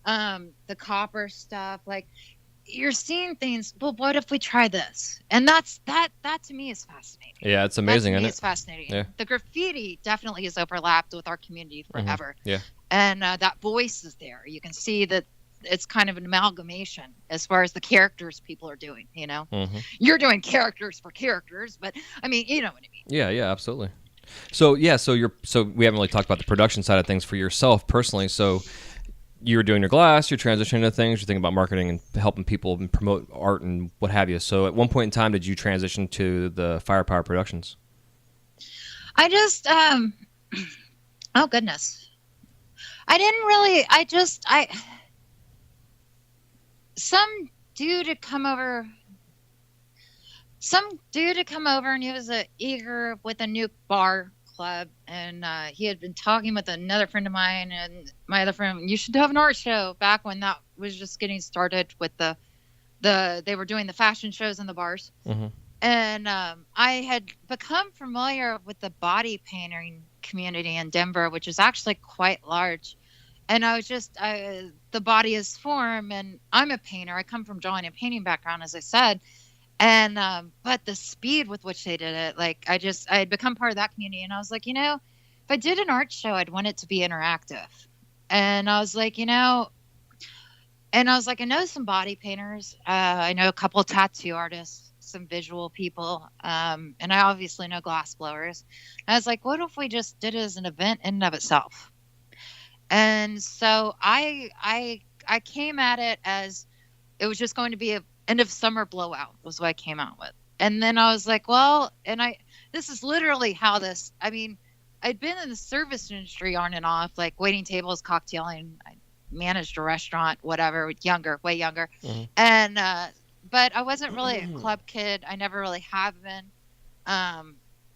the copper stuff, like you're seeing things. Well, what if we try this? And that to me is fascinating. Yeah, it's amazing. That to me is fascinating. Yeah. The graffiti definitely has overlapped with our community forever. Yeah. And that voice is there. You can see that it's kind of an amalgamation as far as the characters people are doing, You're doing characters for characters, but I mean, you know what I mean. Yeah, absolutely. So we haven't really talked about the production side of things for yourself personally. So you're doing your glass, you're transitioning to things, you're thinking about marketing and helping people and promote art and what have you. So at one point in time, did you transition to the Firepower Productions? I just, oh goodness. I didn't really, some dude had come over and he was eager with a new bar club, and he had been talking with another friend of mine and my other friend, you should have an art show, back when that was just getting started with they were doing the fashion shows in the bars. And I had become familiar with the body painting community in Denver, which is actually quite large. And I was the body is form, and I'm a painter. I come from drawing and painting background, as I said. And, but the speed with which they did it, like I had become part of that community, and I was like, if I did an art show, I'd want it to be interactive. And I was like, I know some body painters. I know a couple of tattoo artists, some visual people. And I obviously know glass blowers. I was like, what if we just did it as an event in and of itself? And so I came at it as it was just going to be a end of summer blowout was what I came out with. And then I was like, well, this is literally how I'd been in the service industry on and off, like waiting tables, cocktailing. I managed a restaurant, whatever, way younger. And, but I wasn't really a club kid. I never really have been.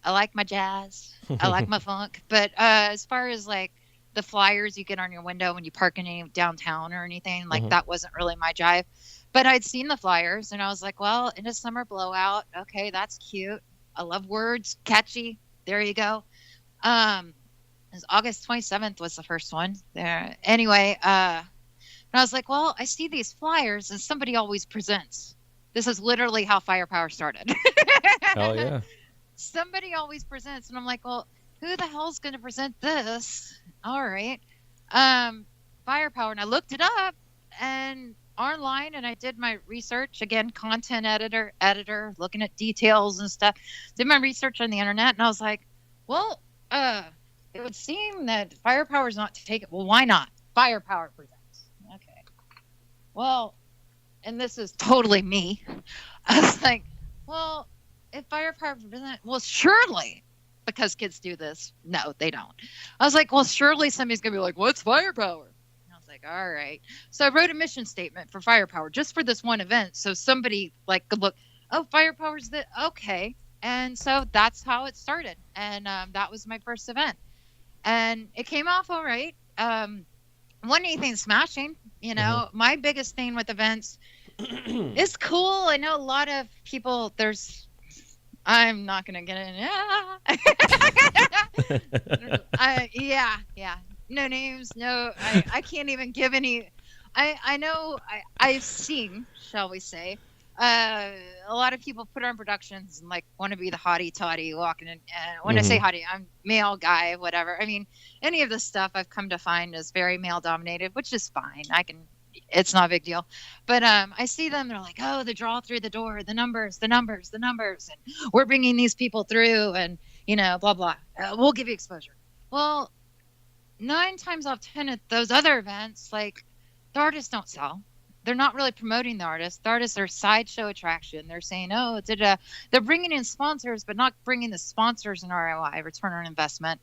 I like my jazz. I like my funk. But as far as like the flyers you get on your window when you park in any downtown or anything, like that wasn't really my jive. But I'd seen the flyers and I was like, well, in a summer blowout, okay, that's cute. I love words, catchy. There you go. It was August 27th was the first one there. Anyway, and I was like, well, I see these flyers and somebody always presents. This is literally how Firepower started. Hell yeah. Somebody always presents. And I'm like, well, who the hell's going to present this? All right. Firepower. And I looked it up and online and I did my research. Again, content editor, looking at details and stuff. Did my research on the internet. And I was like, well, it would seem that Firepower's not to take it. Well, why not? Firepower presents. Okay. Well, and this is totally me. I was like, well, if Firepower presents, well, surely, because kids do this. No, they don't. I was like, well, surely somebody's going to be like, what's Firepower? And I was like, all right. So I wrote a mission statement for Firepower just for this one event. So somebody like could look, oh, Firepower's the, okay. And so that's how it started. And that was my first event. And it came off all right. Wasn't anything smashing. You know, my biggest thing with events is cool. I know a lot of people, I'm not going to get in. Yeah. No names. No, I can't even give any. I know I've seen, shall we say, a lot of people put on productions and like want to be the hottie toddy walking in. When I say hottie, I'm male guy, whatever. I mean, any of this stuff I've come to find is very male dominated, which is fine. It's not a big deal. But I see them, they're like, oh, the draw through the door, the numbers, and we're bringing these people through and, you know, blah, blah. We'll give you exposure. Well, 9 times out of 10 at those other events, like, the artists don't sell. They're not really promoting the artists. The artists are sideshow attraction. They're saying, oh, they're bringing in sponsors, but not bringing the sponsors an ROI, return on investment.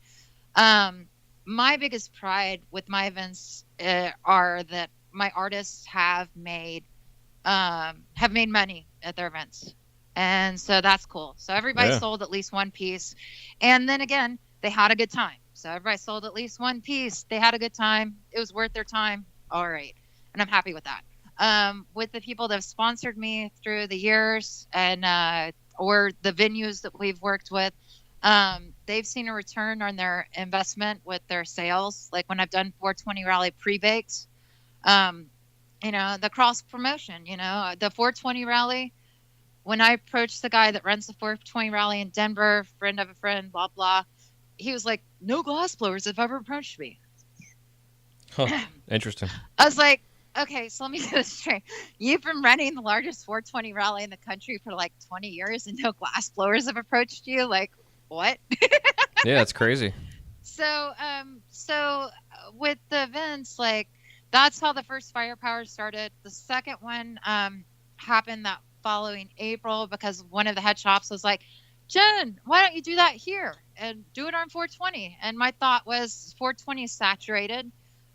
My biggest pride with my events are that my artists have made money at their events. And so that's cool. So everybody sold at least one piece. And then again, they had a good time. So everybody sold at least one piece. They had a good time. It was worth their time. All right. And I'm happy with that. With the people that have sponsored me through the years and or the venues that we've worked with, they've seen a return on their investment with their sales. Like when I've done 420 Rally pre-bakes, you know, the cross promotion, you know, the 420 Rally, when I approached the guy that runs the 420 Rally in Denver, friend of a friend, blah, blah, he was like, no glassblowers have ever approached me. Huh. Interesting. I was like, okay, so let me get this straight. You've been running the largest 420 rally in the country for like 20 years and no glassblowers have approached you? Like, what? Yeah, that's crazy. So with the events, like, that's how the first Firepower started. The second one happened that following April because one of the head shops was like, Jen, why don't you do that here and do it on 420? And my thought was 420 is saturated.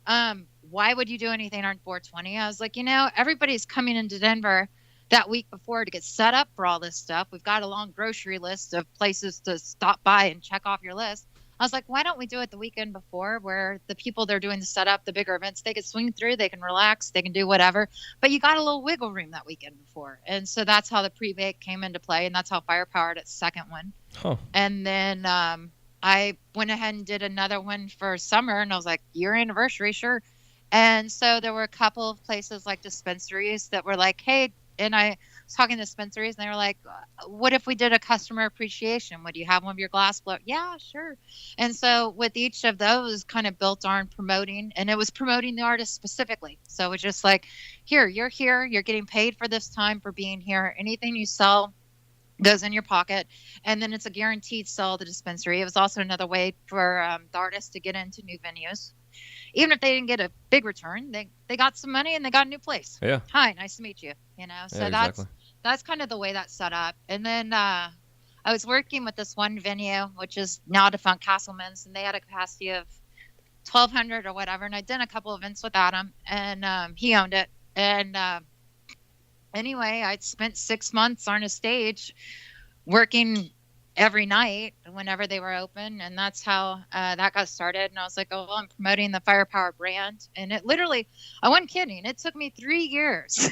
Why would you do anything on 420? I was like, you know, everybody's coming into Denver that week before to get set up for all this stuff. We've got a long grocery list of places to stop by and check off your list. I was like, why don't we do it the weekend before where the people that are doing the setup, the bigger events, they can swing through, they can relax, they can do whatever. But you got a little wiggle room that weekend before. And so that's how the pre-bake came into play. And that's how Firepower at its second one. Huh. And then I went ahead and did another one for summer. And I was like, year anniversary, sure. And so there were a couple of places like dispensaries that were like, hey, and I was talking to dispensaries and they were like, what if we did a customer appreciation? Would you have one of your glass blow? Yeah, sure. And so with each of those kind of built on promoting, and it was promoting the artist specifically. So it was just like, here, you're getting paid for this time for being here. Anything you sell goes in your pocket. And then it's a guaranteed sell at the dispensary. It was also another way for the artist to get into new venues. Even if they didn't get a big return, they got some money and they got a new place. Yeah. Hi, nice to meet you. You know, so yeah, exactly. that's kind of the way that's set up. And then I was working with this one venue, which is now defunct Castleman's, and they had a capacity of 1,200 or whatever. And I did a couple of events with Adam, and he owned it. And anyway, I'd spent 6 months on a stage working every night whenever they were open, and that's how that got started. And I was like, oh, well, I'm promoting the Firepower brand, and it literally, I wasn't kidding, it took me 3 years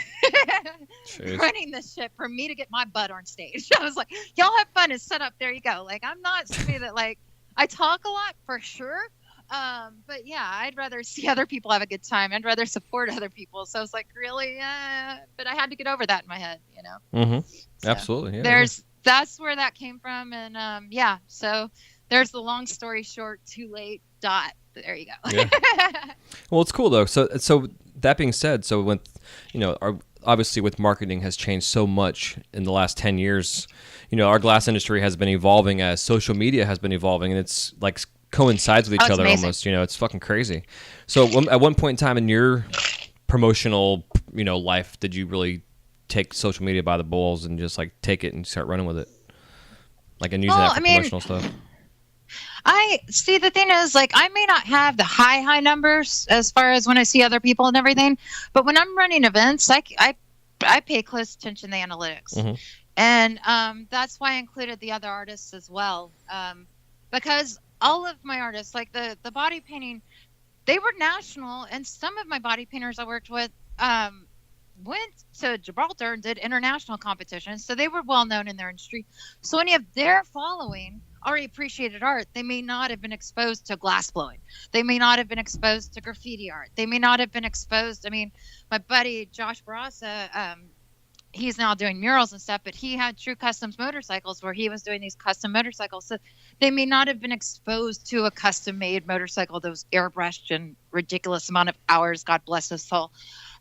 running this shit for me to get my butt on stage. I was like, y'all have fun and set up, there you go. Like, I'm not somebody that, like, I talk a lot for sure, but yeah, I'd rather see other people have a good time. I'd rather support other people. So I was like, really, but I had to get over that in my head, you know. So Absolutely. Yeah, that's where that came from. And yeah, so there's the long story short, too late, dot. There you go. Yeah. Well, it's cool though. So that being said, so when, you know, obviously with marketing has changed so much in the last 10 years, you know, our glass industry has been evolving as social media has been evolving, and it's like coincides with each other amazing. almost, you know, it's fucking crazy. So at one point in time in your promotional, you know, life, did you really take social media by the balls and just like take it and start running with it, like, and using that for promotional stuff? I see, the thing is, like, I may not have the high numbers as far as when I see other people and everything, but when I'm running events, I pay close attention to the analytics. And that's why I included the other artists as well, because all of my artists, like the body painting, they were national, and some of my body painters I worked with went to Gibraltar and did international competitions, so they were well known in their industry. So any of their following already appreciated art. They may not have been exposed to glassblowing. They may not have been exposed to graffiti art. They may not have been exposed. I mean, my buddy Josh Barasa, he's now doing murals and stuff, but he had True Customs motorcycles where he was doing these custom motorcycles. So they may not have been exposed to a custom made motorcycle that was airbrushed and ridiculous amount of hours. God bless his soul.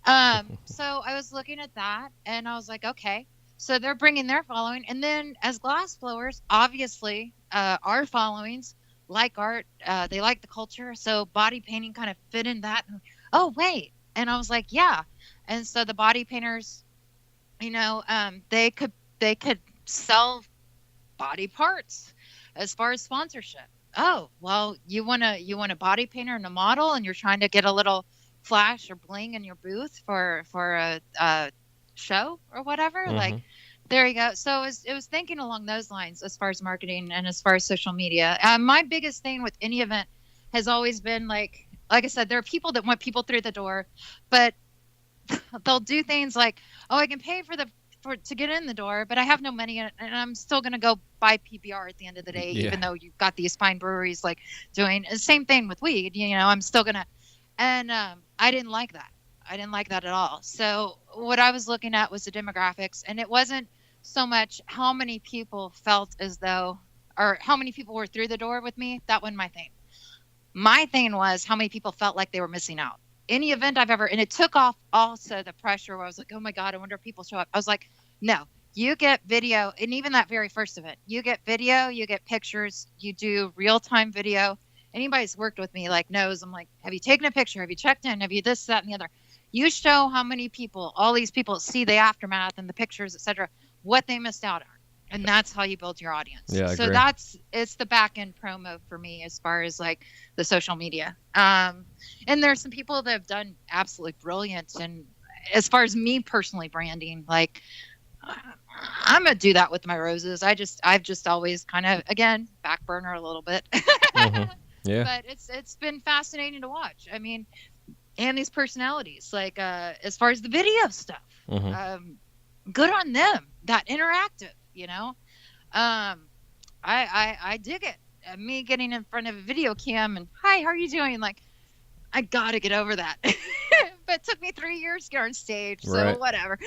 So I was looking at that and I was like, okay, so they're bringing their following. And then as glass blowers, obviously, our followings like art, they like the culture. So body painting kind of fit in that. Oh, wait. And I was like, yeah. And so the body painters, you know, they could sell body parts as far as sponsorship. Oh, well, you want a body painter and a model, and you're trying to get a little flash or bling in your booth for a show or whatever. Like, there you go. So it was thinking along those lines as far as marketing and as far as social media. My biggest thing with any event has always been like I said, there are people that want people through the door, but they'll do things like, oh, I can pay to get in the door, but I have no money and I'm still going to go buy PBR at the end of the day, even though you've got these fine breweries like doing the same thing with weed, you know, I'm still going to, and I didn't like that. I didn't like that at all. So what I was looking at was the demographics, and it wasn't so much how many people felt as though, or how many people were through the door with me. That wasn't my thing. My thing was how many people felt like they were missing out. Any event I've ever, and it took off also the pressure where I was like, oh my God, I wonder if people show up. I was like, no, you get video. And even that very first event, you get video, you get pictures, you do real-time video. Anybody's worked with me like knows, I'm like, have you taken a picture? Have you checked in? Have you this, that, and the other? You show how many people, all these people see the aftermath and the pictures, etc., what they missed out on. And that's how you build your audience. Yeah, so it's the back end promo for me as far as like the social media. And there's some people that have done absolutely brilliant. And as far as me personally branding, like I'm gonna do that with my roses. I've just always kind of, again, back burner a little bit. Yeah. But it's been fascinating to watch. I mean, and these personalities, like as far as the video stuff, good on them. That interactive, you know. I dig it. Me getting in front of a video cam and hi, how are you doing? Like, I gotta get over that. But it took me 3 years to get on stage, so whatever.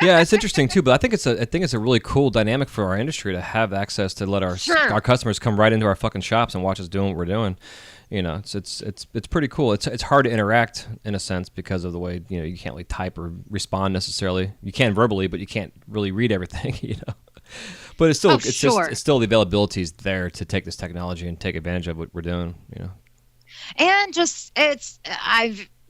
Yeah, it's interesting too. But I think it's a really cool dynamic for our industry to have access to let our customers come right into our fucking shops and watch us doing what we're doing. You know, it's pretty cool. It's hard to interact in a sense because of the way, you know, you can't like type or respond necessarily. You can verbally, but you can't really read everything. You know, but it's still it's still the availability is there to take this technology and take advantage of what we're doing. You know, and just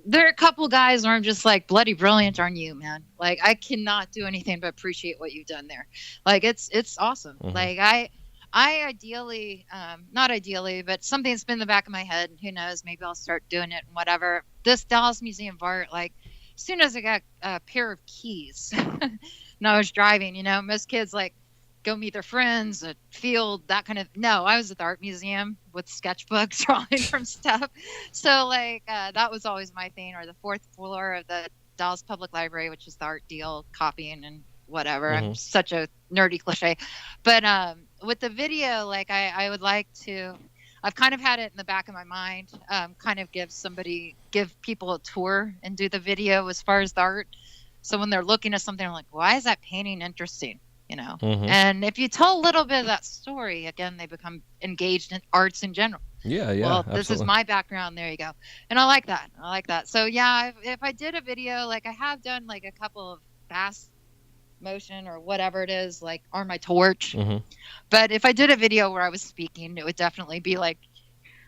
there are a couple guys where I'm just like, bloody brilliant, aren't you, man? Like, I cannot do anything but appreciate what you've done there. Like, it's awesome. Like, I ideally, not ideally, but something that's been in the back of my head, who knows, maybe I'll start doing it and whatever. This Dallas Museum of Art, like, as soon as I got a pair of keys and I was driving, you know, most kids, like, go meet their friends, a field, that kind of. No, I was at the art museum with sketchbooks, drawing from stuff. So like that was always my thing. Or the fourth floor of the Dallas Public Library, which is the art deal, copying and whatever. I'm such a nerdy cliche. But with the video, like I would like to. I've kind of had it in the back of my mind, kind of give people a tour and do the video as far as the art. So when they're looking at something, I'm like, why is that painting interesting? You know? And if you tell a little bit of that story, again, they become engaged in arts in general. Yeah. Well, absolutely. this is my background. There you go. And I like that. So yeah, if I did a video, like I have done like a couple of fast motion or whatever it is, like on my torch. But if I did a video where I was speaking, it would definitely be like,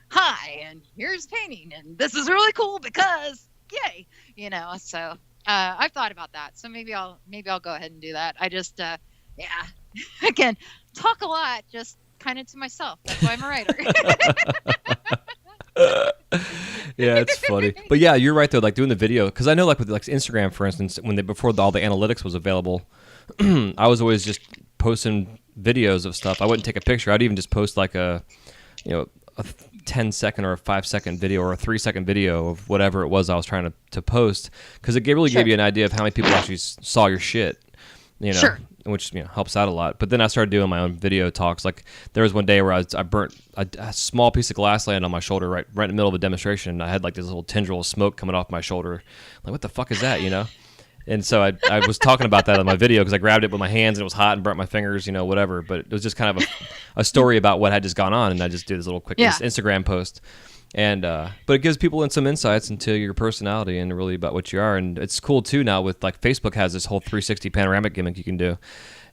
hi, and here's painting, and this is really cool because yay, you know. So I've thought about that. So maybe I'll go ahead and do that. I just again, talk a lot, just kind of to myself. That's why I'm a writer. Yeah, it's funny. But yeah, you're right though. Like doing the video, because I know like with like Instagram, for instance, before all the analytics was available, I was always just posting videos of stuff. I wouldn't take a picture. I'd even just post like a 10-second or a 5-second video or a 3-second video of whatever it was I was trying to post, because it really gave you an idea of how many people actually saw your shit. You know, which helps out a lot. But then I started doing my own video talks. Like there was one day where I burnt a small piece of glass land on my shoulder right in the middle of a demonstration. I had like this little tendril of smoke coming off my shoulder. Like, what the fuck is that? You know? And so I was talking about that in my video because I grabbed it with my hands and it was hot and burnt my fingers, whatever. But it was just kind of a story about what had just gone on, and I just did this little quick Instagram post. And but it gives people some insights into your personality and really about what you are. And it's cool too now with like Facebook has this whole 360 panoramic gimmick you can do.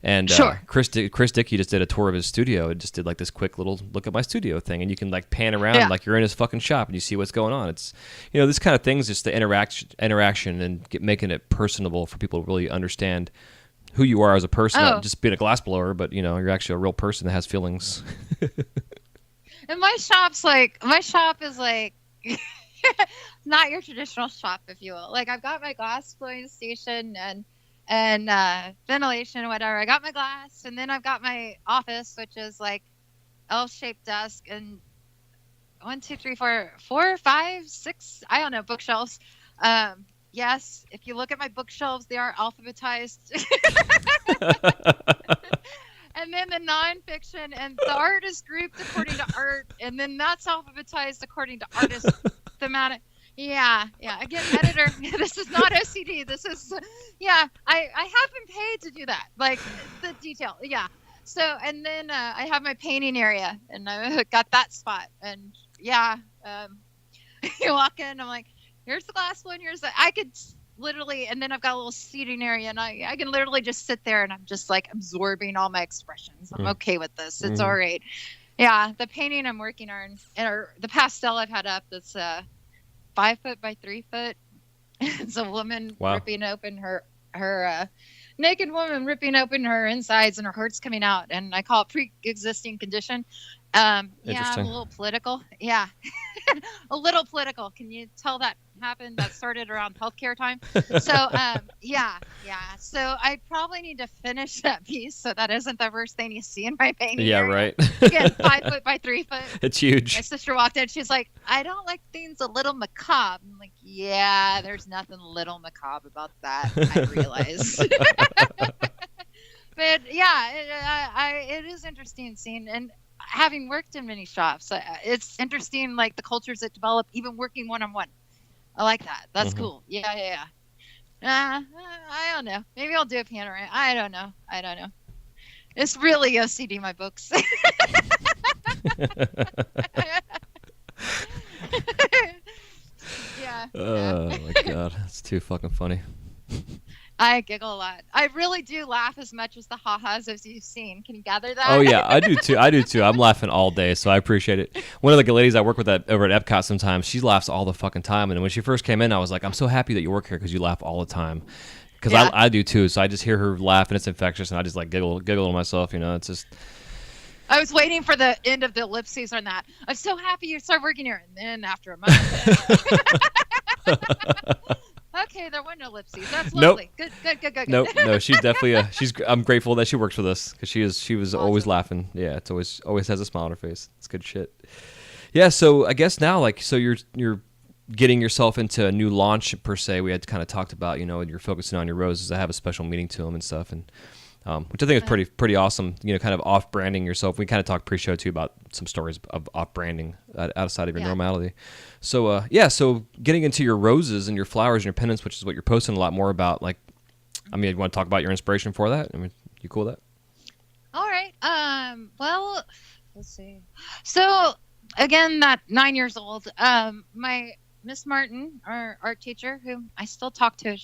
And Chris Dickey just did a tour of his studio. It just did like this quick little look at my studio thing, and you can like pan around like you're in his fucking shop and you see what's going on. It's this kind of things, just the interaction and making it personable for people to really understand who you are as a person, not just being a glassblower, but you're actually a real person that has feelings. And my shop is like not your traditional shop, if you will. Like I've got my glass blowing station and ventilation and whatever. I got my glass, and then I've got my office, which is like L-shaped desk and 1, 2, 3, 4, 5, 6, I don't know, bookshelves. Yes, if you look at my bookshelves, they are alphabetized. And then the nonfiction and the art is grouped according to art, and then that's alphabetized according to artist thematic. Yeah. Again, editor, this is not OCD. This is, I have been paid to do that, like the detail. Yeah. So, and then I have my painting area, and I got that spot, and you walk in, I'm like, here's the glass one, here's the, I could literally, and then I've got a little seating area, and I can literally just sit there, and I'm just like absorbing all my expressions. I'm okay with this. It's all right. Yeah, the painting I'm working on, or the pastel I've had up, that's 5 foot by 3 foot. It's a woman ripping open her naked woman ripping open her insides, and her heart's coming out, and I call it pre-existing condition. I'm a little political. Yeah. A little political. Can you tell that happened? That started around healthcare time. So, So I probably need to finish that piece, so that isn't the first thing you see in my painting. Yeah, area. Right. Again, 5 foot by 3 foot. It's huge. My sister walked in. She's like, I don't like things a little macabre. I'm like, yeah, there's nothing little macabre about that. I realize. But yeah, it is interesting seeing, and having worked in many shops, it's interesting, like the cultures that develop, even working one-on-one. I like that. That's cool. Yeah. I don't know. Maybe I'll do a panorama. I don't know. It's really OCD, my books. Yeah. Oh my God, that's too fucking funny. I giggle a lot. I really do laugh as much as the ha-has as you've seen. Can you gather that? Oh yeah, I do too. I'm laughing all day, so I appreciate it. One of the ladies I work with over at Epcot sometimes, she laughs all the fucking time. And when she first came in, I was like, I'm so happy that you work here because you laugh all the time. Because I do too. So I just hear her laugh and it's infectious, and I just like giggle to myself. It's just. I was waiting for the end of the ellipses on that. I'm so happy you started working here, and then after a month. okay. There were no ellipses. That's Nope. lovely. Good. Nope. No, she's definitely I'm grateful that she works with us because she was always Awesome. laughing. Yeah, it's always has a smile on her face. It's good shit. Yeah. So I guess now, like, so you're getting yourself into a new launch per se. We had kind of talked about, and you're focusing on your roses. I have a special meeting to them and stuff, and which I think is pretty awesome. Kind of off branding yourself. We kind of talked pre-show too about some stories of off branding outside of your normality. So so getting into your roses and your flowers and your pendants, which is what you're posting a lot more about. Like, I mean, you want to talk about your inspiration for that? I mean, you cool with that? All right. Well, let's see. So again, that 9 years old. My Miss Martin, our art teacher, who I still talk to.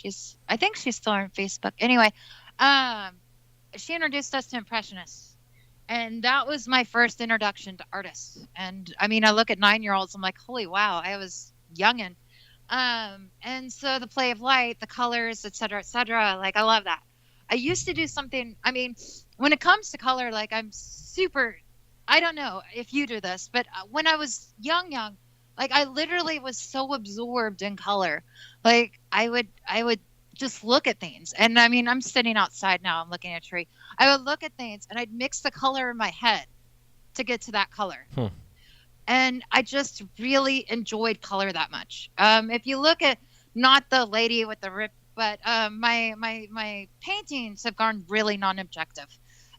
I think she's still on Facebook. Anyway, she introduced us to Impressionists. And that was my first introduction to artists. And I mean, I look at 9-year-olds, I'm like, holy wow, I was youngin'. And so the play of light, the colors, et cetera, like, I love that. I used to do something, I mean, when it comes to color, like, I'm super, I don't know if you do this, but when I was young, like, I literally was so absorbed in color. Like, I would just look at things. And I mean, I'm sitting outside now, I'm looking at a tree. I would look at things and I'd mix the color in my head to get to that color. And I just really enjoyed color that much. If you look at not the lady with the rip, but my paintings have gone really non-objective.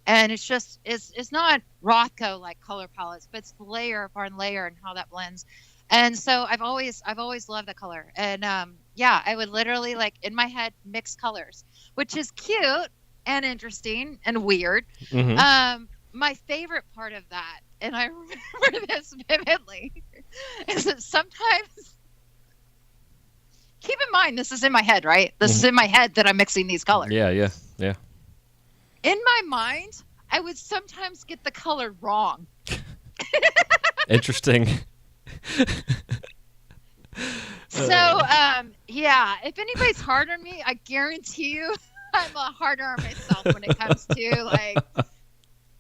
And it's just, it's not Rothko like color palettes, but it's layer upon layer and how that blends. And so I've always loved the color. And I would literally, like, in my head, mix colors, which is cute and interesting and weird. Mm-hmm. My favorite part of that, and I remember this vividly, is that sometimes, keep in mind, this is in my head, right? This is in my head that I'm mixing these colors. Yeah. In my mind, I would sometimes get the color wrong. Interesting. So, if anybody's hard on me, I guarantee you I'm harder on myself when it comes to, like,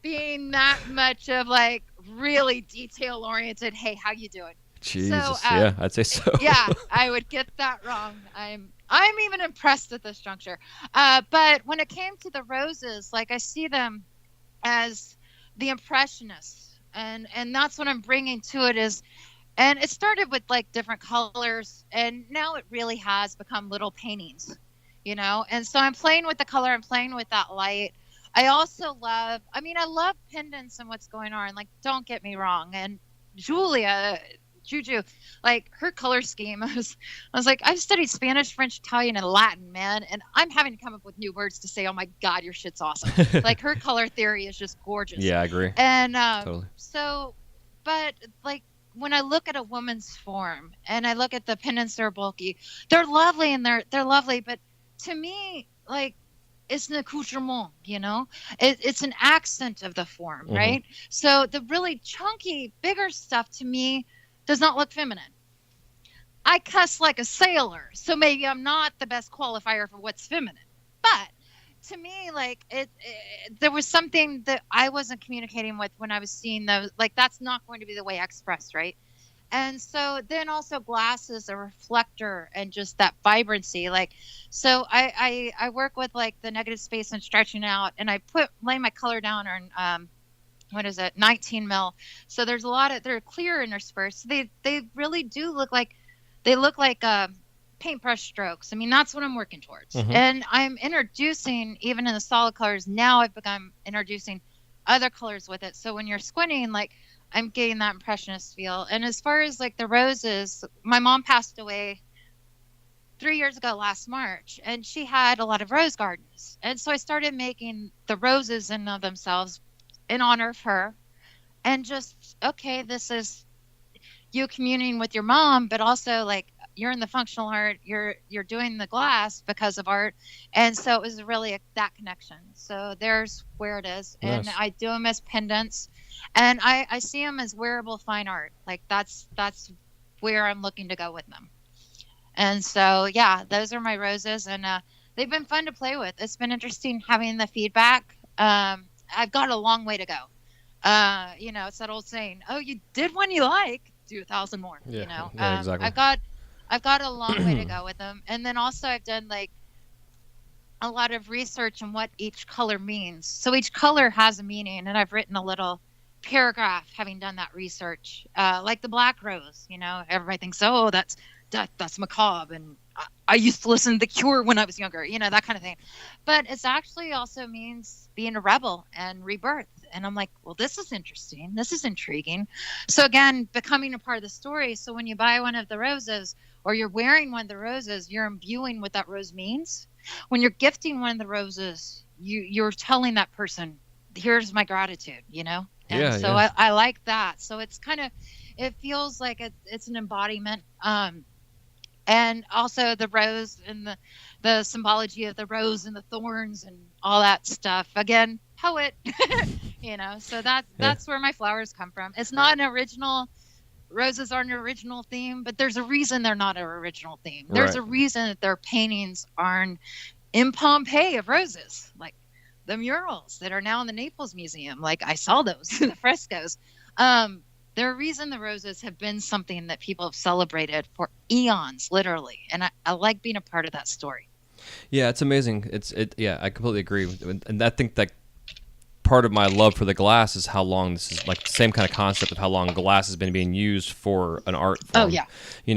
being that much of, like, really detail oriented. Hey, how you doing? Jesus, yeah, I'd say so. Yeah, I would get that wrong. I'm even impressed at this juncture. But when it came to the roses, like, I see them as the Impressionists, and that's what I'm bringing to it is. And it started with, like, different colors, and now it really has become little paintings, And so I'm playing with the color, I'm playing with that light. I also love pendants and what's going on. Like, don't get me wrong. And Juju, like, her color scheme, I was like, I've studied Spanish, French, Italian, and Latin, man. And I'm having to come up with new words to say, oh my God, your shit's awesome. Like, her color theory is just gorgeous. Yeah, I agree. And totally. So, but, like, when I look at a woman's form and I look at the pendants that are bulky, they're lovely and they're lovely. But to me, like, it's an accoutrement, it's an accent of the form, right? So the really chunky, bigger stuff to me does not look feminine. I cuss like a sailor, so maybe I'm not the best qualifier for what's feminine. But to me, like, there was something that I wasn't communicating with when I was seeing those. Like, that's not going to be the way I express, right? And so then also glass is a reflector and just that vibrancy. Like, so I work with, like, the negative space and stretching out, and I lay my color down on 19 mil. So there's a lot of, they're clear interspersed. They really do look like paintbrush strokes. I mean, that's what I'm working towards. And I'm introducing, even in the solid colors, now I've begun introducing other colors with it. So when you're squinting, like, I'm getting that Impressionist feel. And as far as, like, the roses, my mom passed away 3 years ago last March, and she had a lot of rose gardens. And so I started making the roses in of themselves in honor of her. And just, okay, this is you communing with your mom, but also, like, you're in the functional art, you're doing the glass because of art. And so it was really that connection. So there's where it is. And Nice. I do them as pendants, and I see them as wearable fine art. Like, that's where I'm looking to go with them. And so, yeah, those are my roses, and they've been fun to play with. It's been interesting having the feedback. I've got a long way to go. It's that old saying, oh, you did one you like, do 1,000 more. Yeah, yeah, exactly. I've got a long way to go with them. And then also I've done like a lot of research on what each color means. So each color has a meaning, and I've written a little paragraph having done that research. Like the black rose, everybody thinks, oh, that's macabre, and I used to listen to The Cure when I was younger, that kind of thing. But it's actually also means being a rebel and rebirth. And I'm like, well, this is interesting. This is intriguing. So again, becoming a part of the story. So when you buy one of the roses or you're wearing one of the roses, you're imbuing what that rose means. When you're gifting one of the roses, you're telling that person, here's my gratitude, And so I like that. So it's it feels like it's an embodiment. And also the rose and the symbology of the rose and the thorns and all that stuff. Again, poet, so that's where my flowers come from. It's not an original. Roses aren't an original theme, but there's a reason they're not an original theme. There's a reason that their paintings aren't in Pompeii of roses, like the murals that are now in the Naples Museum. Like I saw those, the frescoes. There's a reason the roses have been something that people have celebrated for eons, literally. And I like being a part of that story. Yeah, it's amazing. I completely agree. And I think that part of my love for the glass is how long this is, like the same kind of concept of how long glass has been being used for an art form. Oh, yeah.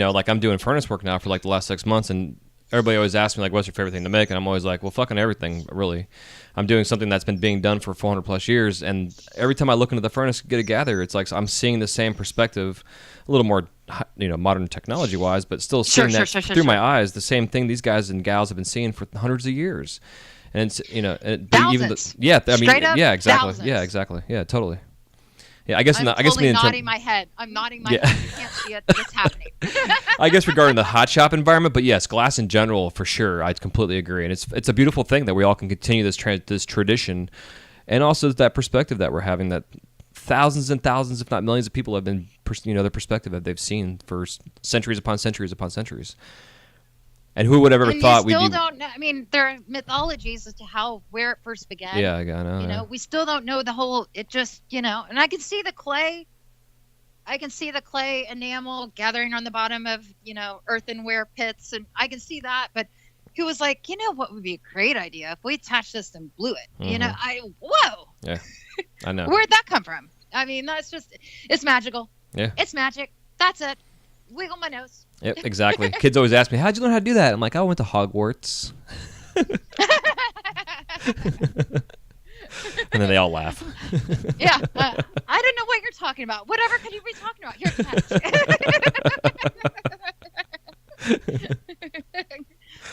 Like I'm doing furnace work now for like the last 6 months, and everybody always asks me like, what's your favorite thing to make? And I'm always like, well, fucking everything, really. I'm doing something that's been being done for 400 plus years, and every time I look into the furnace get a gather, it's like I'm seeing the same perspective, a little more, modern technology wise, but still seeing through my eyes, the same thing these guys and gals have been seeing for hundreds of years. And it's thousands. Straight up, yeah, exactly, thousands. yeah, exactly, yeah, totally. Yeah, I guess. I'm nodding my head. I'm nodding my head. You can't see it. It's happening. I guess regarding the hot shop environment, but yes, glass in general, for sure, I completely agree, and it's a beautiful thing that we all can continue this tradition, and also that perspective that we're having, that thousands and thousands, if not millions, of people have been, their perspective that they've seen for centuries upon centuries upon centuries. And who would have ever thought we'd be... We still don't know. I mean, there are mythologies as to where it first began. Yeah, I know. We still don't know the whole... It just, and I can see the clay. I can see the clay enamel gathering on the bottom of, earthenware pits. And I can see that. But who was like, what would be a great idea if we attached this and blew it? Mm-hmm. Whoa! Yeah, I know. Where'd that come from? I mean, that's just... It's magical. Yeah. It's magic. That's it. Wiggle my nose. Yep, exactly. Kids always ask me, how'd you learn how to do that? I'm like, I went to Hogwarts. And then they all laugh. Yeah. I don't know what you're talking about. Whatever could you be talking about? Here, catch.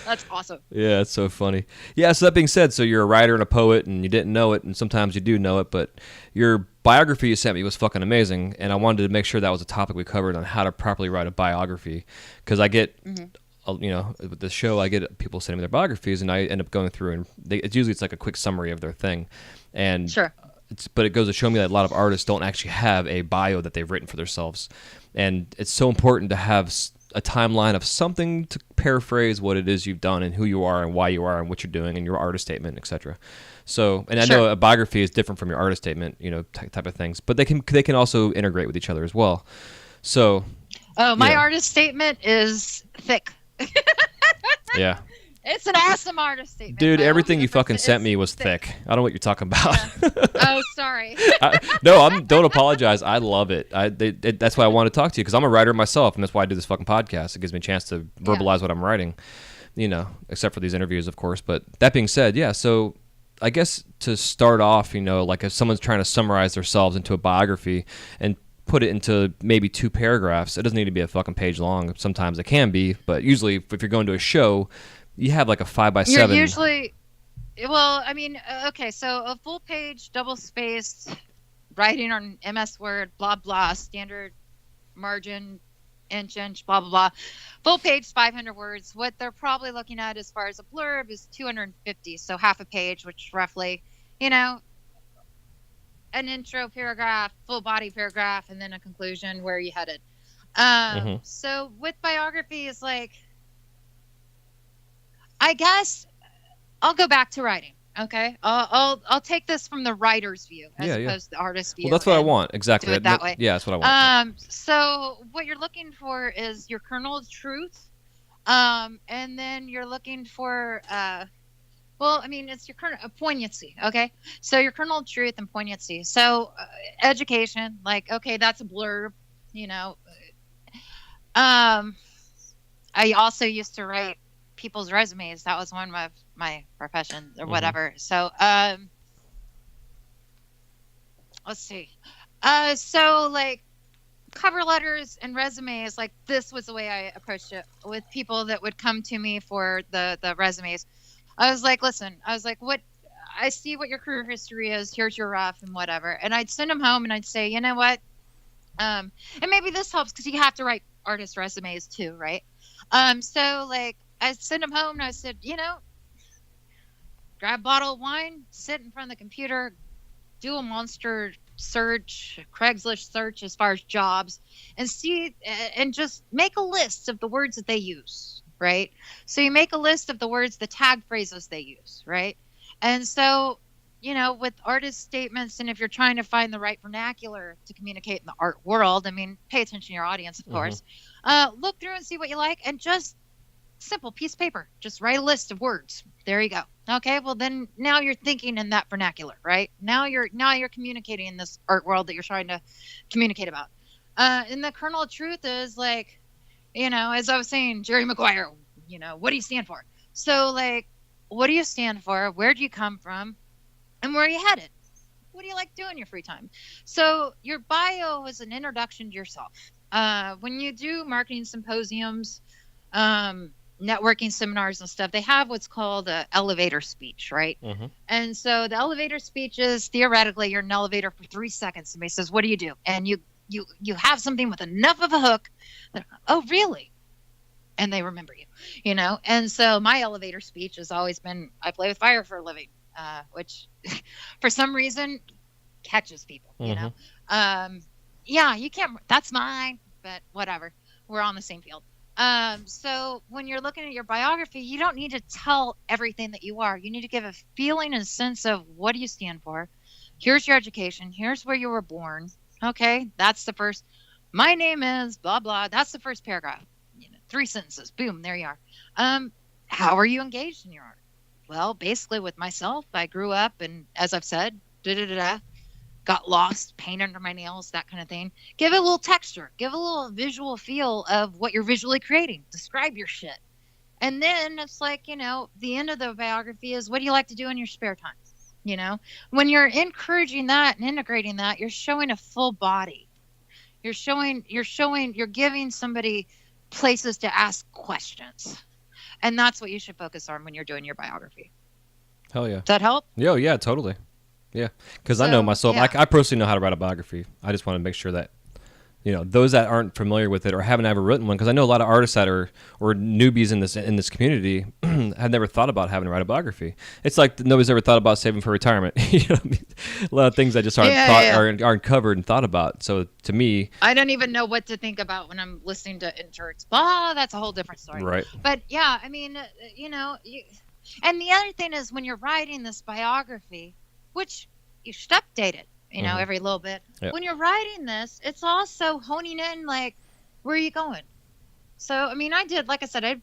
That's awesome. Yeah, it's so funny. Yeah, so that being said, so you're a writer and a poet, and you didn't know it, and sometimes you do know it, but your biography you sent me was fucking amazing, and I wanted to make sure that was a topic we covered on how to properly write a biography, because I get, with the show, I get people sending me their biographies, and I end up going through, and it's like a quick summary of their thing, and sure. But it goes to show me that a lot of artists don't actually have a bio that they've written for themselves, and it's so important to have a timeline of something to paraphrase what it is you've done and who you are and why you are and what you're doing and your artist statement, etc. So, and I know a biography is different from your artist statement, type of things, but they can also integrate with each other as well. So, my artist statement is thick. Yeah. It's an awesome artist statement. Dude, everything you fucking sent me was thick. I don't know what you're talking about. Yeah. Oh, sorry. Don't apologize. I love it. That's why I want to talk to you, because I'm a writer myself, and that's why I do this fucking podcast. It gives me a chance to verbalize what I'm writing, except for these interviews, of course. But that being said, yeah, so I guess to start off, like if someone's trying to summarize themselves into a biography and put it into maybe 2 paragraphs, it doesn't need to be a fucking page long. Sometimes it can be, but usually if you're going to a show, you have like a 5x7. You're usually, okay, so a full page, double spaced, writing on MS Word, blah, blah, standard margin, inch, blah, blah, blah. Full page, 500 words. What they're probably looking at as far as a blurb is 250, so half a page, which roughly, an intro paragraph, full body paragraph, and then a conclusion, where you headed. So with biography is like, I guess I'll go back to writing. Okay, I'll take this from the writer's view as Yeah, yeah. opposed to the artist's view. Well, that's what I and want. Exactly. Do it that way. Yeah, that's what I want. So what you're looking for is your kernel of truth. And then you're looking for well, I mean, it's your kernel of poignancy. Okay, so your kernel of truth and poignancy. So education, like, okay, that's a blurb. You know, um, I also used to write people's resumes. That was one of my professions or whatever. So let's see. So like cover letters and resumes, like this was the way I approached it with people that would come to me for the resumes. I was like, listen, I was like, what? I see what your career history is. Here's your rough and whatever. And I'd send them home and I'd say, you know what? And maybe this helps because you have to write artist resumes too, right? So like I sent them home and I said, you know, grab a bottle of wine, sit in front of the computer, do a monster search, Craigslist search as far as jobs, and see and just make a list of the words that they use, right? So you make a list of the words, the tag phrases they use, right? And so, you know, with artist statements, and if you're trying to find the right vernacular to communicate in the art world, I mean, pay attention to your audience, of course. Look through and see what you like, and just simple piece of paper, just write a list of words. There you go. Okay, well then now you're thinking in that vernacular, right? Now you're communicating in this art world that you're trying to communicate about. And the kernel of truth is like, you know, as I was saying, Jerry Maguire, you know, what do you stand for? So like, what do you stand for? Where do you come from? And where are you headed? What do you like doing in your free time? So your bio is an introduction to yourself. When you do marketing symposiums, networking seminars and stuff, they have what's called an elevator speech, right? And so the elevator speech is theoretically you're in an elevator for 3 seconds. Somebody says, what do you do? And you have something with enough of a hook that, oh, really? And they remember you, you know? And so my elevator speech has always been, I play with fire for a living, which for some reason catches people, you know? Yeah, you can't, that's mine, but whatever. We're on the same field. So when you're looking at your biography, you don't need to tell everything that you are. You need to give a feeling and sense of what do you stand for. Here's your education. Here's where you were born. Okay, that's the first. My name is blah blah. That's the first paragraph. You know, 3 sentences. Boom, there you are. How are you engaged in your art? Well, basically with myself, I grew up, and as I've said, got lost, paint under my nails, that kind of thing. Give it a little texture, give a little visual feel of what you're visually creating. Describe your shit. And then it's like, you know, the end of the biography is what do you like to do in your spare time? You know, when you're encouraging that and integrating that, you're showing a full body. You're giving somebody places to ask questions. And that's what you should focus on when you're doing your biography. Hell yeah. Does that help? Yeah, totally. Yeah, because I know myself. Yeah. I personally know how to write a biography. I just want to make sure that, you know, those that aren't familiar with it or haven't ever written one, because I know a lot of artists that are or newbies in this community have never thought about having to write a biography. It's like nobody's ever thought about saving for retirement. You know what I mean? A lot of things that just aren't covered and thought about. So to me, I don't even know what to think about when I'm listening to inserts. Blah, that's a whole different story. Right. But yeah, I mean, you know, and the other thing is when you're writing this biography, which you should update it, you know, every little bit. Yep. When you're writing this, it's also honing in, like, where are you going? So, I mean, I did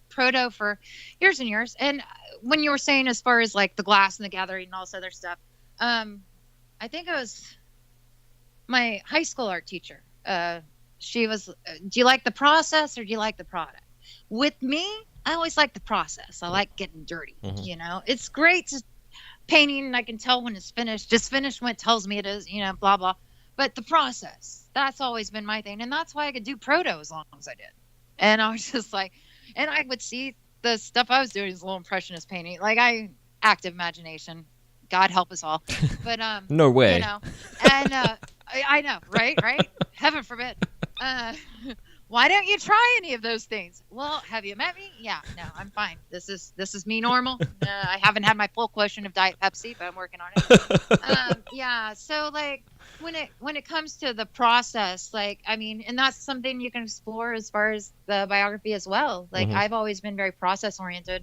proto for years and years. And when you were saying as far as, like, the glass and the gathering and all this other stuff, I think it was my high school art teacher. She was, do you like the process or do you like the product? With me, I always like the process. I like getting dirty, you know. It's great to painting, I can tell when it's finished. Just finished when it tells me it is, you know, blah blah. But the process, that's always been my thing, and that's why I could do proto as long as I did. And I was just like, and I would see the stuff I was doing as a little impressionist painting. Like active imagination, God help us all. But no way. You know, and I know, right? Heaven forbid. Why don't you try any of those things? Well, have you met me? Yeah, no, I'm fine. This is me normal. I haven't had my full quotient of Diet Pepsi, but I'm working on it. Yeah, so like when it comes to the process, like, I mean, and that's something you can explore as far as the biography as well. Like I've always been very process oriented.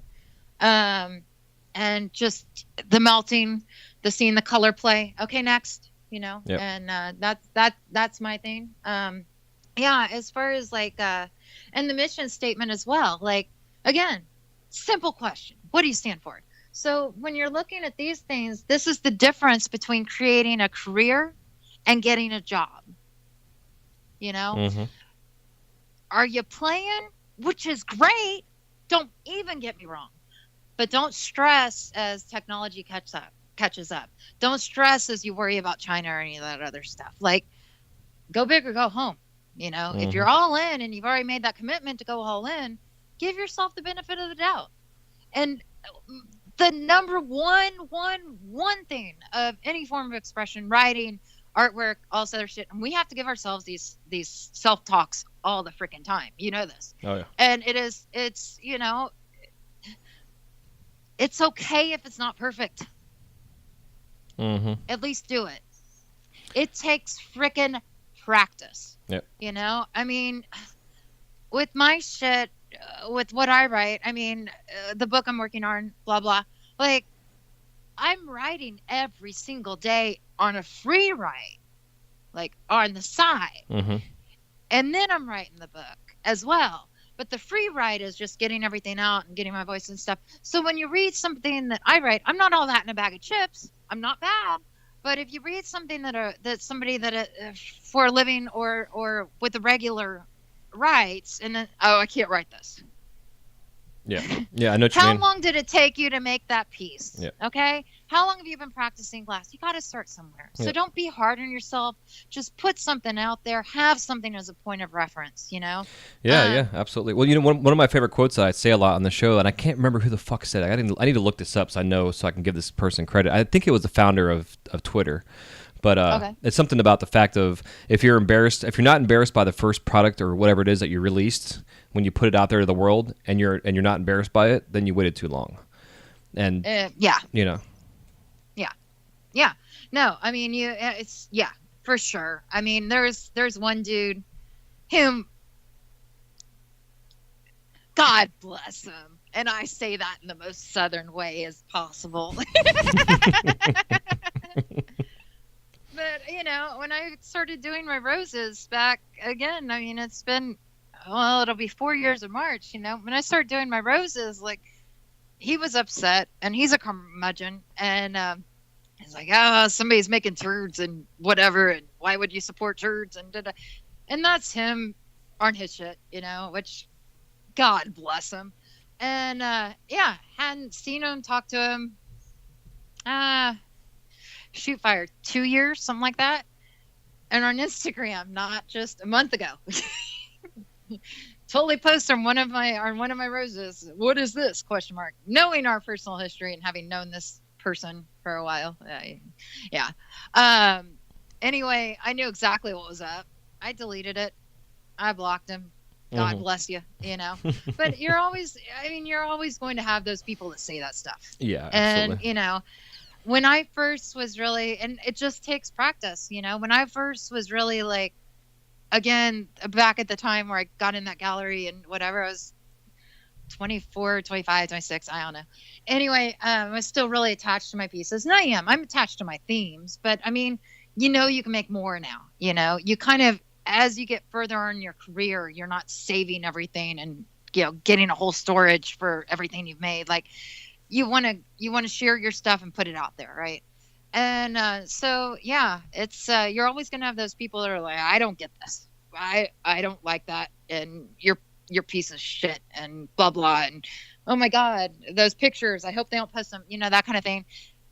And and just the melting, the seeing the color play. Okay, next, Yep. and that's my thing. As far as like, and the mission statement as well. Like, again, simple question: what do you stand for? So when you're looking at these things, this is the difference between creating a career and getting a job. Mm-hmm. Are you playing? Which is great. Don't even get me wrong. But don't stress as technology catches up. Don't stress as you worry about China or any of that other stuff. Like, go big or go home. If you're all in and you've already made that commitment to go all in, give yourself the benefit of the doubt. And the number one thing of any form of expression, writing, artwork, all this other shit, and we have to give ourselves these self-talks all the freaking time. You know this. Oh yeah. And it's it's okay if it's not perfect. Mm-hmm. At least do it. It takes freaking practice. Yep. I mean, with my shit, with what I write, the book I'm working on, blah, blah. Like, I'm writing every single day on a free write, like on the side. Mm-hmm. And then I'm writing the book as well. But the free write is just getting everything out and getting my voice and stuff. So when you read something that I write, I'm not all that in a bag of chips. I'm not bad. But if you read something that somebody that for a living or with a regular writes, and then, I can't write this. Yeah. Yeah, I know what you How mean. long did it take you to make that piece? Yeah. Okay. How long have you been practicing glass? You got to start somewhere. So Yeah. don't be hard on yourself. Just put something out there. Have something as a point of reference, Yeah, yeah, absolutely. Well, one of my favorite quotes that I say a lot on the show, and I can't remember who the fuck said it. I need to look this up so I can give this person credit. I think it was the founder of Twitter. But Okay. It's something about the fact of if you're not embarrassed by the first product or whatever it is that you released when you put it out there to the world, and you're not embarrassed by it, then you waited too long. And yeah. Yeah. No, it's for sure. There's one dude whom, God bless him, and I say that in the most southern way as possible. But when I started doing my roses back again, it's been, it'll be 4 years in March. When I started doing my roses, like, he was upset, and he's a curmudgeon, and he's like, somebody's making turds and whatever, and why would you support turds and da-da. And that's him on his shit, which, God bless him. And hadn't seen him, talked to him. Shoot fire 2 years, something like that. And on Instagram, not just a month ago, totally post on one of my roses, what is this ? Knowing our personal history and having known this person for a while. Anyway, I knew exactly what was up. I deleted it. I blocked him. God bless you, But you're always going to have those people that say that stuff. Yeah, absolutely. And, when I first was really, and it just takes practice, when I first was really like, again, back at the time where I got in that gallery and whatever, I was 24, 25, 26, I don't know. Anyway, I was still really attached to my pieces, and I'm attached to my themes, but you can make more now, you kind of, as you get further in your career, you're not saving everything and, getting a whole storage for everything you've made. Like, you want to share your stuff and put it out there, right? And so it's you're always gonna have those people that are like, I don't get this, I don't like that, and you're piece of shit and blah blah, and oh my God, those pictures, I hope they don't post them, that kind of thing.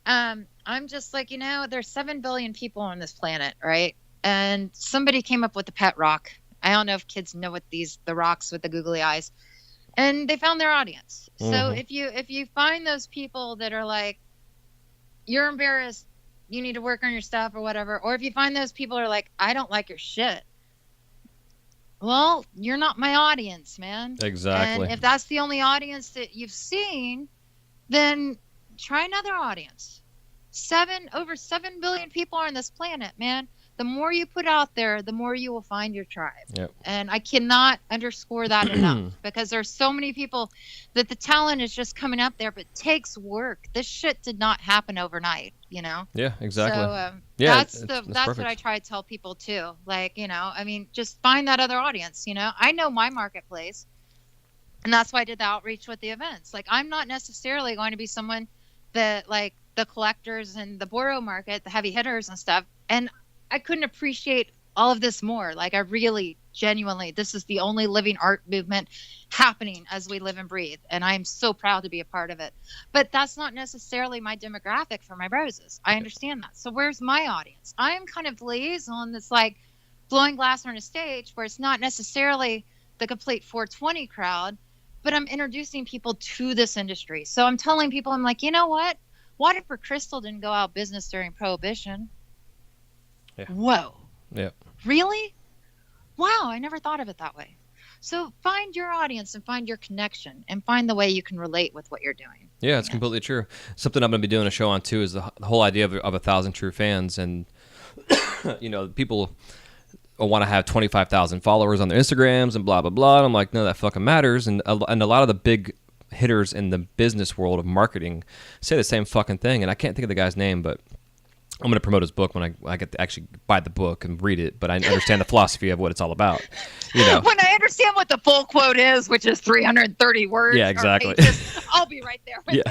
I'm just like, there's 7 billion people on this planet, right? And somebody came up with the pet rock. I don't know if kids know what the rocks with the googly eyes. And they found their audience. So if you find those people that are like, you're embarrassed, you need to work on your stuff or whatever, or if you find those people are like, I don't like your shit, well, you're not my audience, man. Exactly. And if that's the only audience that you've seen, then try another audience. Over 7 billion people are on this planet, man. the more you put out there, the more you will find your tribe. Yep. And I cannot underscore that enough, because there's so many people that the talent is just coming up there, but it takes work. This shit did not happen overnight, you know? Yeah, exactly. So Yeah, that's that's what perfect. I try to tell people too. Like, you know, I mean, just find that other audience, you know? I know my marketplace, and that's why I did the outreach with the events. Like, I'm not necessarily going to be someone that, like, the collectors and the borough market, the heavy hitters and stuff. And I couldn't appreciate all of this more. Like, I really, genuinely, this is the only living art movement happening as we live and breathe. And I'm so proud to be a part of it. But that's not necessarily my demographic for my roses. I understand that. So where's my audience? I'm kind of the liaison that's like blowing glass on a stage where it's not necessarily the complete 420 crowd, but I'm introducing people to this industry. So I'm telling people, I'm like, you know what? Waterford Crystal didn't go out of business during Prohibition. Yeah. Whoa. Yeah. Really? Wow, I never thought of it that way. So find your audience and find your connection and find the way you can relate with what you're doing. Yeah, it's completely true. Something I'm going to be doing a show on too is the whole idea of 1,000 true fans, and you know, people want to have 25,000 followers on their Instagrams and blah blah blah. And I'm like, no, that fucking matters. And a lot of the big hitters in the business world of marketing say the same fucking thing. And I can't think of the guy's name, but I'm going to promote his book when I get to actually buy the book and read it, but I understand the philosophy of what it's all about. You know. When I understand what the full quote is, which is 330 words. Yeah, exactly. Pages, I'll be right there with you.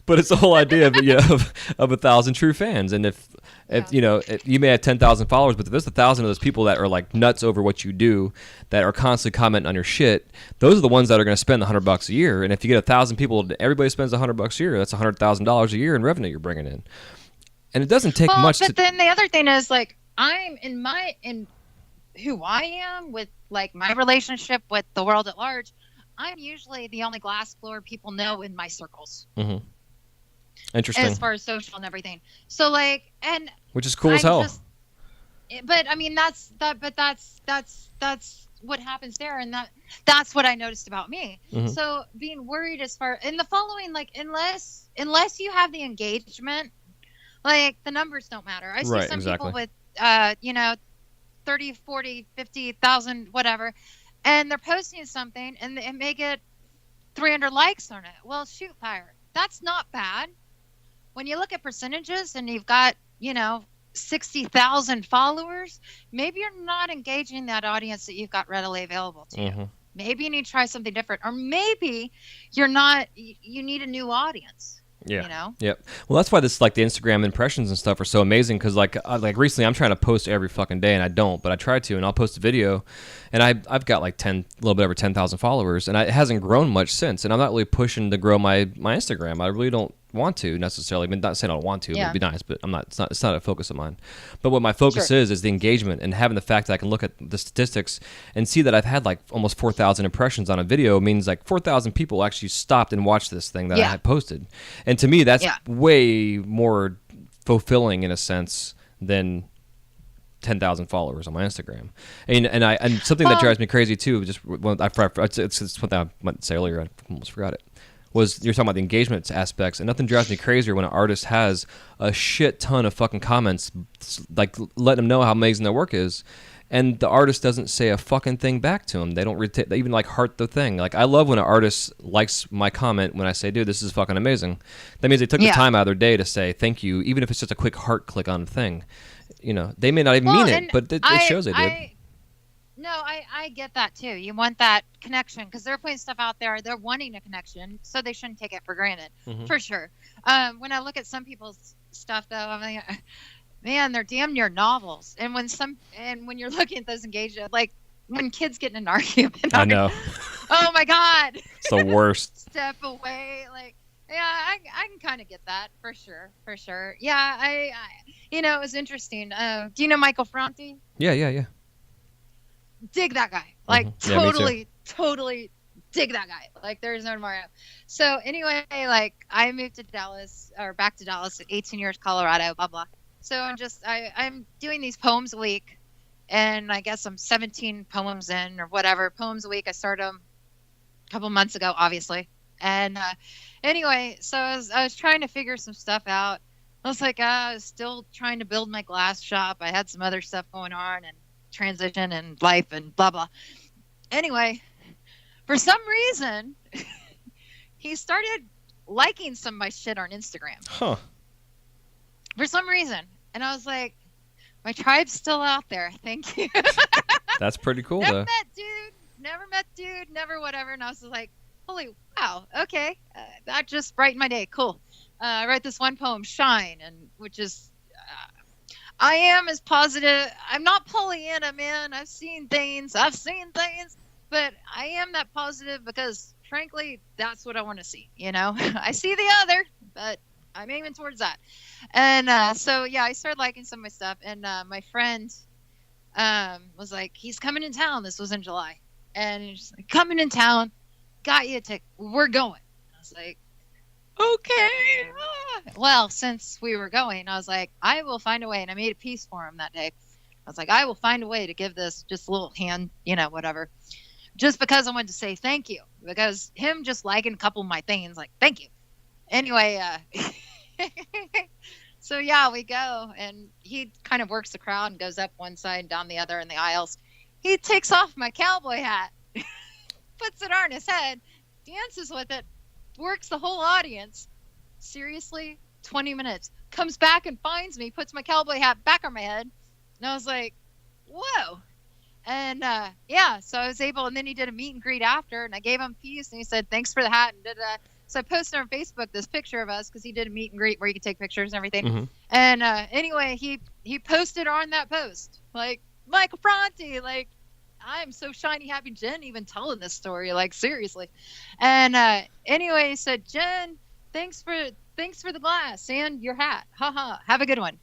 But it's the whole idea of, you know, of 1,000 true fans. And if you know, you may have 10,000 followers, but if there's 1,000 of those people that are like nuts over what you do, that are constantly commenting on your shit, those are the ones that are going to spend $100 a year. And if you get 1,000 people, everybody spends $100 a year. That's $100,000 a year in revenue you're bringing in. And it doesn't take much. But then the other thing is, like, I'm in who I am with, like, my relationship with the world at large. I'm usually the only glassblower people know in my circles. Mm-hmm. Interesting. As far as social and everything. So, like, and which is cool as hell. But I mean, that's what happens there, and that's what I noticed about me. Mm-hmm. So being worried as far in the following, like, unless you have the engagement, like, the numbers don't matter. I see some people with you know, 30, 40, 50,000, whatever, and they're posting something and it may get 300 likes on it. Well, shoot fire. That's not bad. When you look at percentages and you've got, you know, 60,000 followers, maybe you're not engaging that audience that you've got readily available to Mm-hmm. you. Maybe you need to try something different, or maybe you're not, you need a new audience. Yeah. You know? Yep. Well, that's why this, like, the Instagram impressions and stuff are so amazing, because like recently I'm trying to post every fucking day and I don't, but I try to, and I'll post a video, and I've got like a little bit over 10,000 followers, and it hasn't grown much since, and I'm not really pushing to grow my Instagram. I really don't want to necessarily. I mean, not saying I don't want to, it'd be nice, but I'm not. It's not a focus of mine. But what my focus is the engagement, and having the fact that I can look at the statistics and see that I've had like almost 4,000 impressions on a video means like 4,000 people actually stopped and watched this thing that I had posted. And to me, that's way more fulfilling in a sense than 10,000 followers on my Instagram. And something that drives me crazy too, just it's something I meant to say earlier, I almost forgot it, was you're talking about the engagement aspects, and nothing drives me crazier when an artist has a shit ton of fucking comments, like letting them know how amazing their work is, and the artist doesn't say a fucking thing back to them. They don't they even like heart the thing. Like, I love when an artist likes my comment when I say, dude, this is fucking amazing. That means they took the time out of their day to say thank you, even if it's just a quick heart click on a thing. You know, they may not even mean it, but it shows they did. No, I get that too. You want that connection, because they're putting stuff out there. They're wanting a connection, so they shouldn't take it for granted, for sure. When I look at some people's stuff, though, I'm like, man, they're damn near novels. And when you're looking at those engagements, like when kids get in an argument, I know. Oh my God, it's the worst. Step away, like. Yeah, I can kind of get that, for sure. Yeah, I you know, it was interesting. Do you know Michael Franti? Yeah. Dig that guy. Like, Yeah, totally dig that guy. Like, there's no tomorrow. So anyway, like, I moved to Dallas, or back to Dallas, 18 years, Colorado, blah, blah. So I'm doing these poems a week, and I guess I'm 17 poems in, or whatever. Poems a week. I started them a couple months ago, obviously. And anyway, so I was trying to figure some stuff out. was like, I was still trying to build my glass shop. I had some other stuff going on and transition and life and blah, blah. Anyway, for some reason, he started liking some of my shit on Instagram. Huh. For some reason. And I was like, my tribe's still out there. Thank you. That's pretty cool, Never though. met dude, never whatever. And I was like, holy wow, okay. That just brightened my day. Cool. I wrote this one poem, Shine, and which is, I am as positive. I'm not Pollyanna, man. I've seen things, but I am that positive because, frankly, that's what I want to see. You know, I see the other, but I'm aiming towards that. And so, yeah, I started liking some of my stuff. And my friend was like, he's coming in town. This was in July. And he's like, coming in town. Got you a ticket. We're going. I was like, okay. Well, since we were going, I was like, I will find a way. And I made a piece for him that day. I was like, I will find a way to give this just a little hand, you know, whatever. Just because I wanted to say thank you. Because him just liking a couple of my things, like, thank you. Anyway, so yeah, we go. And he kind of works the crowd and goes up one side and down the other in the aisles. He takes off my cowboy hat, puts it on his head, dances with it, works the whole audience. Seriously, 20 minutes. Comes back and finds me, puts my cowboy hat back on my head. And I was like, whoa. And yeah, so I was able, and then he did a meet and greet after, and I gave him a piece, and he said, thanks for the hat, and da-da. So I posted on Facebook this picture of us because he did a meet and greet where you could take pictures and everything. Mm-hmm. And anyway, he posted on that post, like, Michael Franti, like, I'm so shiny happy. Jen even telling this story, like, seriously. And anyway, he said, Jen, thanks for the glass and your hat. Haha, have a good one.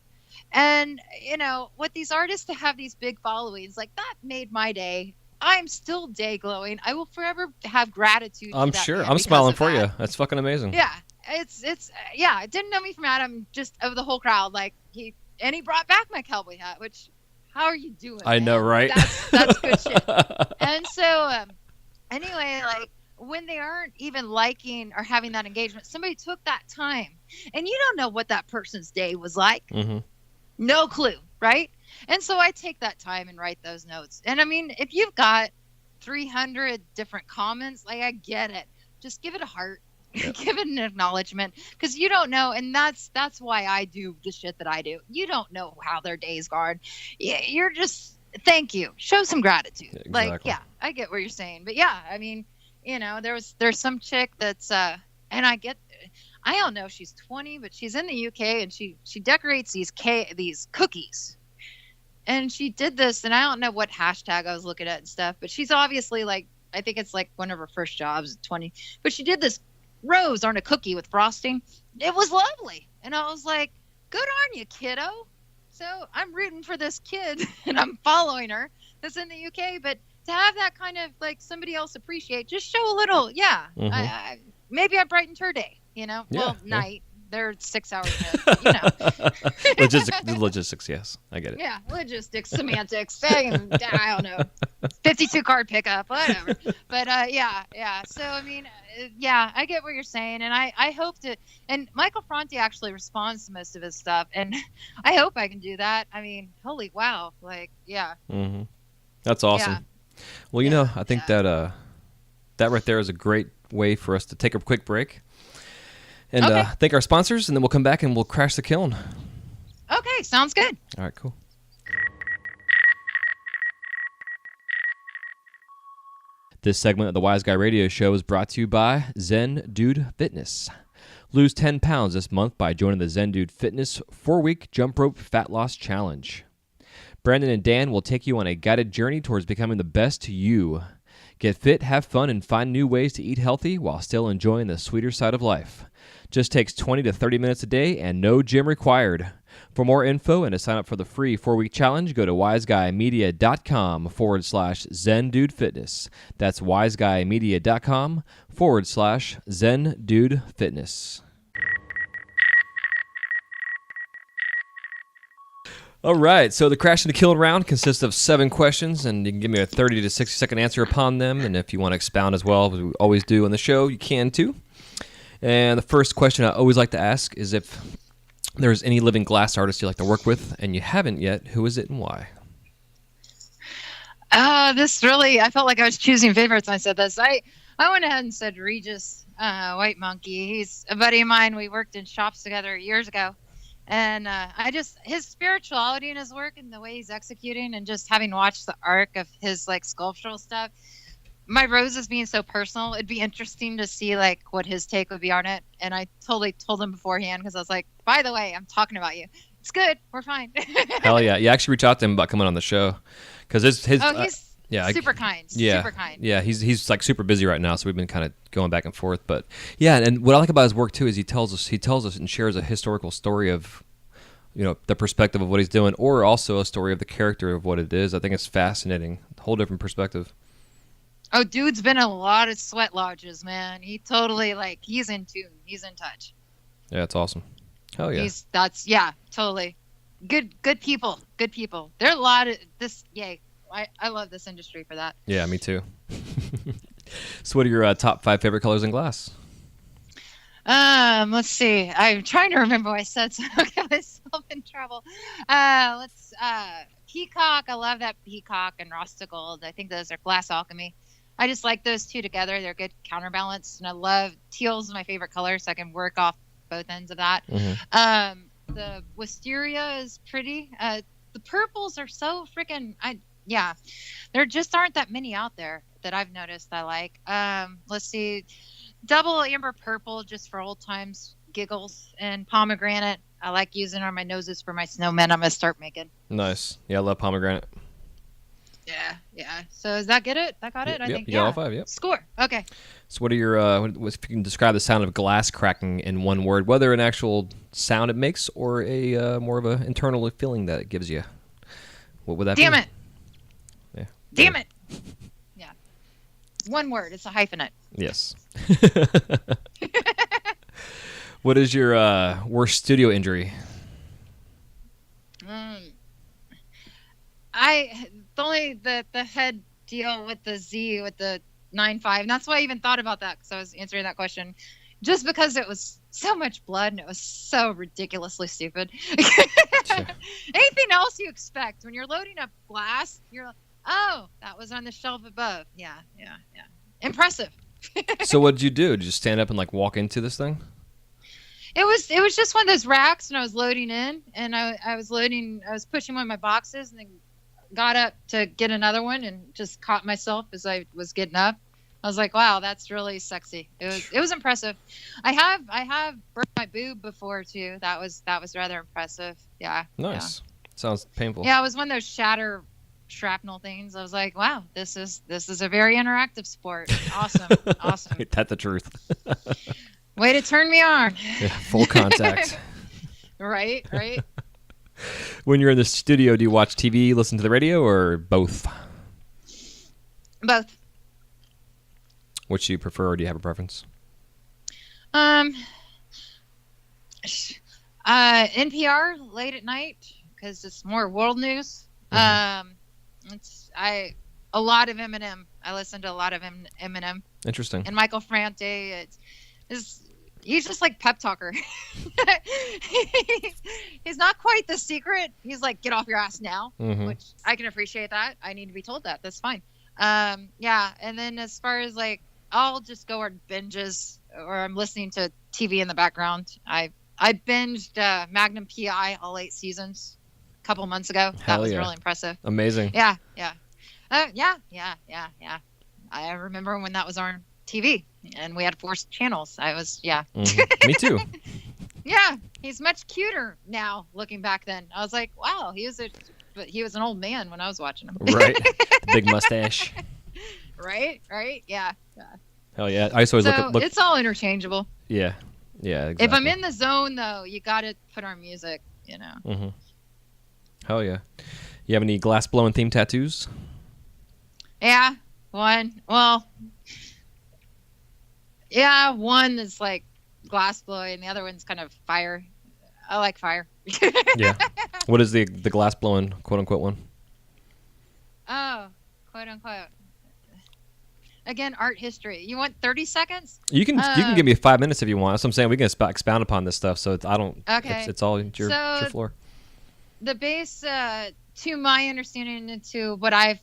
And you know, with these artists to have these big followings, like, that made my day. I'm still day glowing. I will forever have gratitude. I'm sure. I'm smiling for you. That's fucking amazing. Yeah, it's yeah. Didn't know me from Adam, just of the whole crowd. Like, he brought back my cowboy hat, which, how are you doing? I know, right? That's good shit. And so, anyway, like, when they aren't even liking or having that engagement, somebody took that time, and you don't know what that person's day was like. Mm-hmm. No clue, right? And so I take that time and write those notes. And I mean, if you've got 300 different comments, like, I get it. Just give it a heart. Yep. Give it an acknowledgement, because you don't know. And that's why I do the shit that I do. You don't know how their day's gone. You're just, thank you. Show some gratitude. Yeah, exactly. Like, yeah, I get what you're saying. But yeah, I mean, you know, there's some chick that's, and I don't know if she's 20, but she's in the UK, and she decorates these cookies. And she did this, and I don't know what hashtag I was looking at and stuff, but she's obviously, like, I think it's like one of her first jobs at 20. But she did this rose on a cookie with frosting. It was lovely. And I was like, good on you, kiddo. So I'm rooting for this kid, and I'm following her, that's in the UK. But to have that kind of, like, somebody else appreciate, just show a little, yeah. Mm-hmm. Maybe I brightened her day, you know? Yeah, well, yeah. Night. They're 6 hours ahead, you know. Logistics, yes. I get it. Yeah, logistics, semantics, I don't know. 52 card pickup, whatever. But yeah. So, I mean, yeah, I get what you're saying. And I hope to, and Michael Franti actually responds to most of his stuff. And I hope I can do that. I mean, holy wow. Like, yeah. Mm-hmm. That's awesome. Yeah. Well, you know, I think that right there is a great way for us to take a quick break. And okay. Thank our sponsors, and then we'll come back and we'll crash the kiln. Okay, sounds good. All right, cool. This segment of the Wise Guy Radio Show is brought to you by Zen Dude Fitness. Lose 10 pounds this month by joining the Zen Dude Fitness 4-week jump rope fat loss challenge. Brandon and Dan will take you on a guided journey towards becoming the best you. Get fit, have fun, and find new ways to eat healthy while still enjoying the sweeter side of life. Just takes 20 to 30 minutes a day and no gym required. For more info and to sign up for the free 4-week challenge, go to wiseguymedia.com/ZenDudeFitness. That's wiseguymedia.com/ZenDudeFitness. All right, so the Crash and the Kiln round consists of 7 questions, and you can give me a 30 to 60-second answer upon them. And if you want to expound as well, as we always do on the show, you can too. And the first question I always like to ask is if there's any living glass artist you like to work with, and you haven't yet, who is it and why? This really, I felt like I was choosing favorites when I said this. I went ahead and said Regis, White Monkey. He's a buddy of mine. We worked in shops together years ago. And his spirituality in his work and the way he's executing, and just having watched the arc of his like sculptural stuff, my roses being so personal, it'd be interesting to see like what his take would be on it. And I totally told him beforehand, because I was like, by the way, I'm talking about you. It's good. We're fine. Hell yeah. You actually reached out to him about coming on the show. Because he's super kind. Yeah, super kind. Yeah, he's like super busy right now, so we've been kind of going back and forth. But yeah, and what I like about his work too is he tells us and shares a historical story of, the perspective of what he's doing, or also a story of the character of what it is. I think it's fascinating, a whole different perspective. Oh, dude's been in a lot of sweat lodges, man. He totally he's in tune. He's in touch. Yeah, it's awesome. Hell yeah. Totally. Good people. Good people. There are a lot of this. Yay. I love this industry for that. Yeah, me too. So what are your top 5 favorite colors in glass? Let's see. I'm trying to remember what I said, so I'll get myself in trouble. Peacock. I love that peacock and Rasta Gold. I think those are glass alchemy. I just like those two together. They're good counterbalance. And I love teal's my favorite color, so I can work off both ends of that. Mm-hmm. The wisteria is pretty. The purples are so freaking. There just aren't that many out there that I've noticed I like. Let's see, double amber purple just for old times giggles, and pomegranate. I like using on my noses for my snowmen. I'm gonna start making. Nice. Yeah, I love pomegranate. Yeah. So does that get it? That got it? I think. You got all 5. Yep. Score. Okay. So what are your if you can describe the sound of glass cracking in one word, whether an actual sound it makes or a more of an internal feeling that it gives you, what would that be? Damn it. Yeah. Damn it. Yeah. One word. It's a hyphenate. Yes. What is your worst studio injury? The head deal with the Z with the 9.5. And that's why I even thought about that, because I was answering that question. Just because it was so much blood and it was so ridiculously stupid. Anything else you expect when you're loading up glass, you're like, oh, that was on the shelf above. Yeah. Impressive. So what did you do? Did you just stand up and like walk into this thing? It was just one of those racks, and I was loading in, and I was pushing one of my boxes, and then got up to get another one, and just caught myself as I was getting up. I was like, wow, that's really sexy. It was impressive. I have burnt my boob before too. That was rather impressive. Yeah. Nice. Yeah. Sounds painful. Yeah, it was one of those shatter shrapnel things. I was like, wow, this is a very interactive sport. Awesome. Ain't that the truth? Way to turn me on. Yeah, full contact. Right. When you're in the studio, do you watch TV, listen to the radio, or both? Both. Which do you prefer, or do you have a preference? NPR late at night, because it's more world news. Mm-hmm. A lot of Eminem. I listen to a lot of Eminem. Interesting. And Michael Franti. He's just like pep talker. He's not quite The Secret. He's like, get off your ass now, mm-hmm. which I can appreciate that. I need to be told that. That's fine. Yeah. And then as far as like, I'll just go on binges, or I'm listening to TV in the background. I binged Magnum PI all 8 seasons a couple months ago. That was really impressive. Amazing. Yeah. I remember when that was on TV and we had 4 channels. Mm-hmm. Me too. Yeah, he's much cuter now looking back then. I was like, wow, he was an old man when I was watching him. Right. Big mustache. Right. Yeah. Hell yeah. I used to always look. It's all interchangeable. Yeah. Exactly. If I'm in the zone though, you got to put on music, Mm-hmm. Hell yeah. You have any glass blowing theme tattoos? Yeah, one. Well, yeah, one is like glass blowing, the other one's kind of fire. I like fire. Yeah. What is the glass blowing quote unquote one? Oh, quote unquote. Again, art history. You want 30 seconds? You can give me 5 minutes if you want. That's what I'm saying. We can expound upon this stuff. So Okay. It's all your floor. The base, to my understanding and to what I've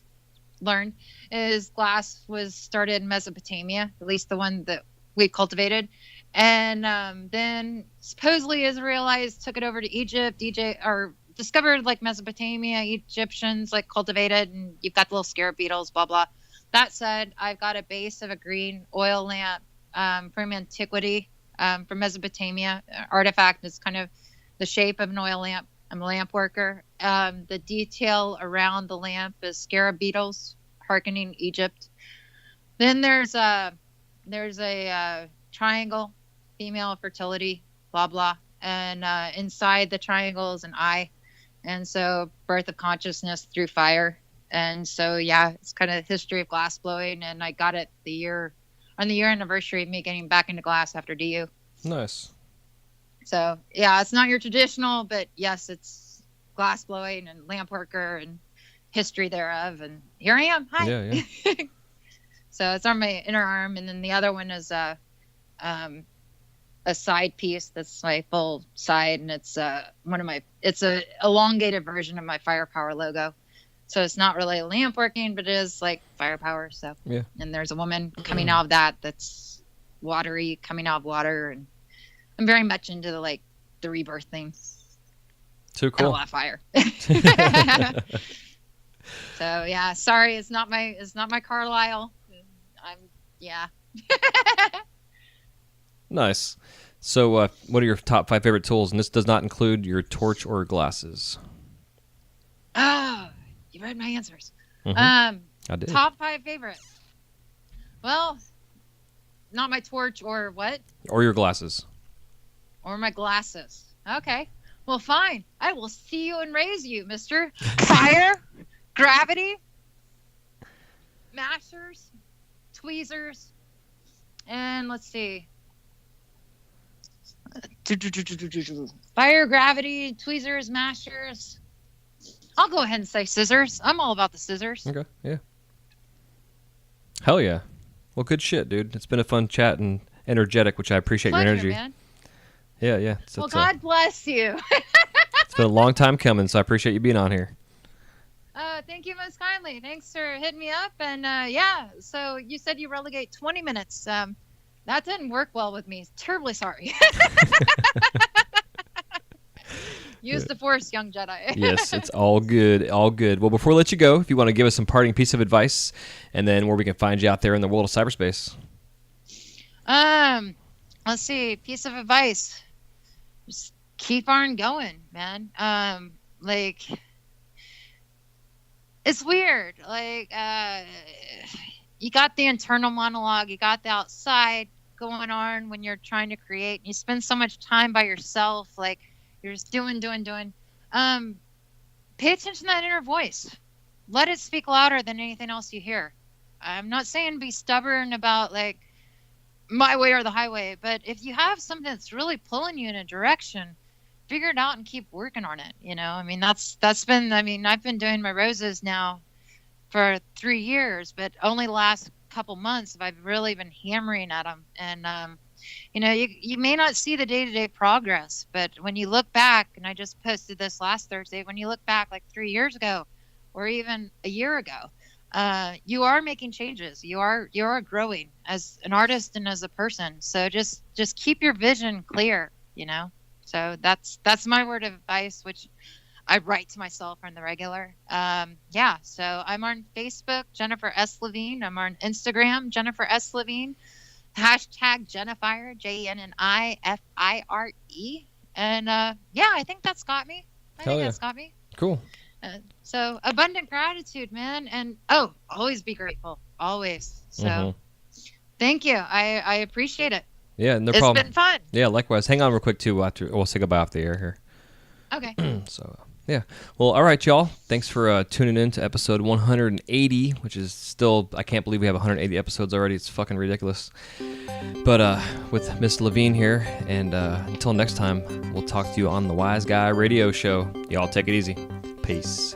learned, is glass was started in Mesopotamia, at least the one that we cultivated. And then supposedly Israelites took it over to Egypt, or discovered like Mesopotamia, Egyptians like cultivated, and you've got the little scarab beetles, blah, blah. That said, I've got a base of a green oil lamp from antiquity, from Mesopotamia. Artifact is kind of the shape of an oil lamp. I'm a lamp worker. The detail around the lamp is scarab beetles, hearkening Egypt. Then there's a triangle, female fertility, blah, blah. And inside the triangle is an eye. And so birth of consciousness through fire. And so, yeah, it's kind of history of glass blowing. And I got it on the year anniversary of me getting back into glass after DU. Nice. So, yeah, it's not your traditional, but yes, it's glass blowing and lamp worker and history thereof. And here I am. Hi. Yeah, yeah. So it's on my inner arm. And then the other one is a side piece that's my full side. And it's it's a elongated version of my firepower logo. So it's not really lamp working, but it is like firepower. So, yeah. And there's a woman coming out of that's watery, coming out of water. And I'm very much into the rebirth thing. Too cool. Got a lot of fire. So yeah, sorry, it's not my Carlisle. Yeah. Nice. So, what are your top 5 favorite tools? And this does not include your torch or glasses. Oh, you read my answers. I did. Top 5 favorite. Well, not my torch or what? Or your glasses. Or my glasses. Okay. Well, fine. I will see you and raise you, mister. Fire, gravity, mashers, tweezers, and let's see. Fire, gravity, tweezers, mashers. I'll go ahead and say scissors. I'm all about the scissors. Okay, yeah. Hell yeah. Well, good shit, dude. It's been a fun chat and energetic, which I appreciate. Pleasure, your energy. Man. Yeah, yeah. Well, God bless you. It's been a long time coming, so I appreciate you being on here. Thank you most kindly. Thanks for hitting me up. And yeah, so you said you relegate 20 minutes. That didn't work well with me. Terribly sorry. Use the Force, young Jedi. Yes, it's all good. All good. Well, before we let you go, if you want to give us some parting piece of advice and then where we can find you out there in the world of cyberspace. Let's see. Piece of advice. Just keep on going, man. It's weird. You got the internal monologue, you got the outside going on when you're trying to create. You spend so much time by yourself, you're just doing. Pay attention to that inner voice. Let it speak louder than anything else you hear. I'm not saying be stubborn about my way or the highway, but if you have something that's really pulling you in a direction, figure it out and keep working on it. I mean, that's been, I've been doing my roses now for 3 years, but only the last couple months have I really been hammering at them. And, you may not see the day-to-day progress, but when you look back, and I just posted this last Thursday, when you look back 3 years ago or even a year ago, you are making changes. You are growing as an artist and as a person. So just keep your vision clear, So that's my word of advice, which I write to myself on the regular. So I'm on Facebook, Jennifer S. Levine. I'm on Instagram, Jennifer S. Levine. Hashtag Jennifire, JENNIFIRE. And I think that's got me. That's got me. Cool. So abundant gratitude, man. And always be grateful. Always. So thank you. I appreciate it. Yeah, no problem. It's been fun. Yeah, likewise. Hang on real quick, too. We'll say goodbye off the air here. Okay. So, yeah. Well, all right, y'all. Thanks for tuning in to episode 180, which is still, I can't believe we have 180 episodes already. It's fucking ridiculous. But with Miss Levine here, and until next time, we'll talk to you on the Wise Guy Radio Show. Y'all take it easy. Peace.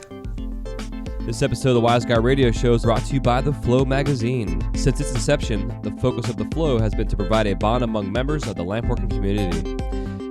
This episode of the Wise Guy Radio Show is brought to you by The Flow magazine. Since its inception, the focus of The Flow has been to provide a bond among members of the lampworking community.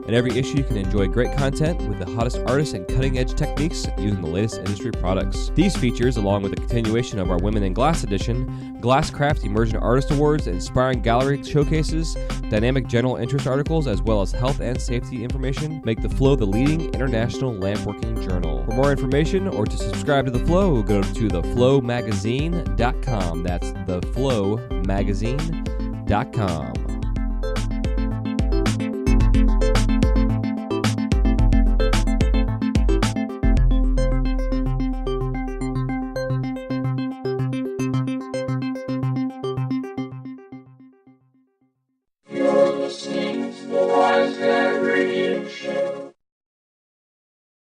In every issue, you can enjoy great content with the hottest artists and cutting-edge techniques using the latest industry products. These features, along with the continuation of our Women in Glass edition, Glasscraft Emerging Artist Awards, inspiring gallery showcases, dynamic general interest articles, as well as health and safety information, make The Flow the leading international lampworking journal. For more information or to subscribe to The Flow, go to theflowmagazine.com. That's theflowmagazine.com.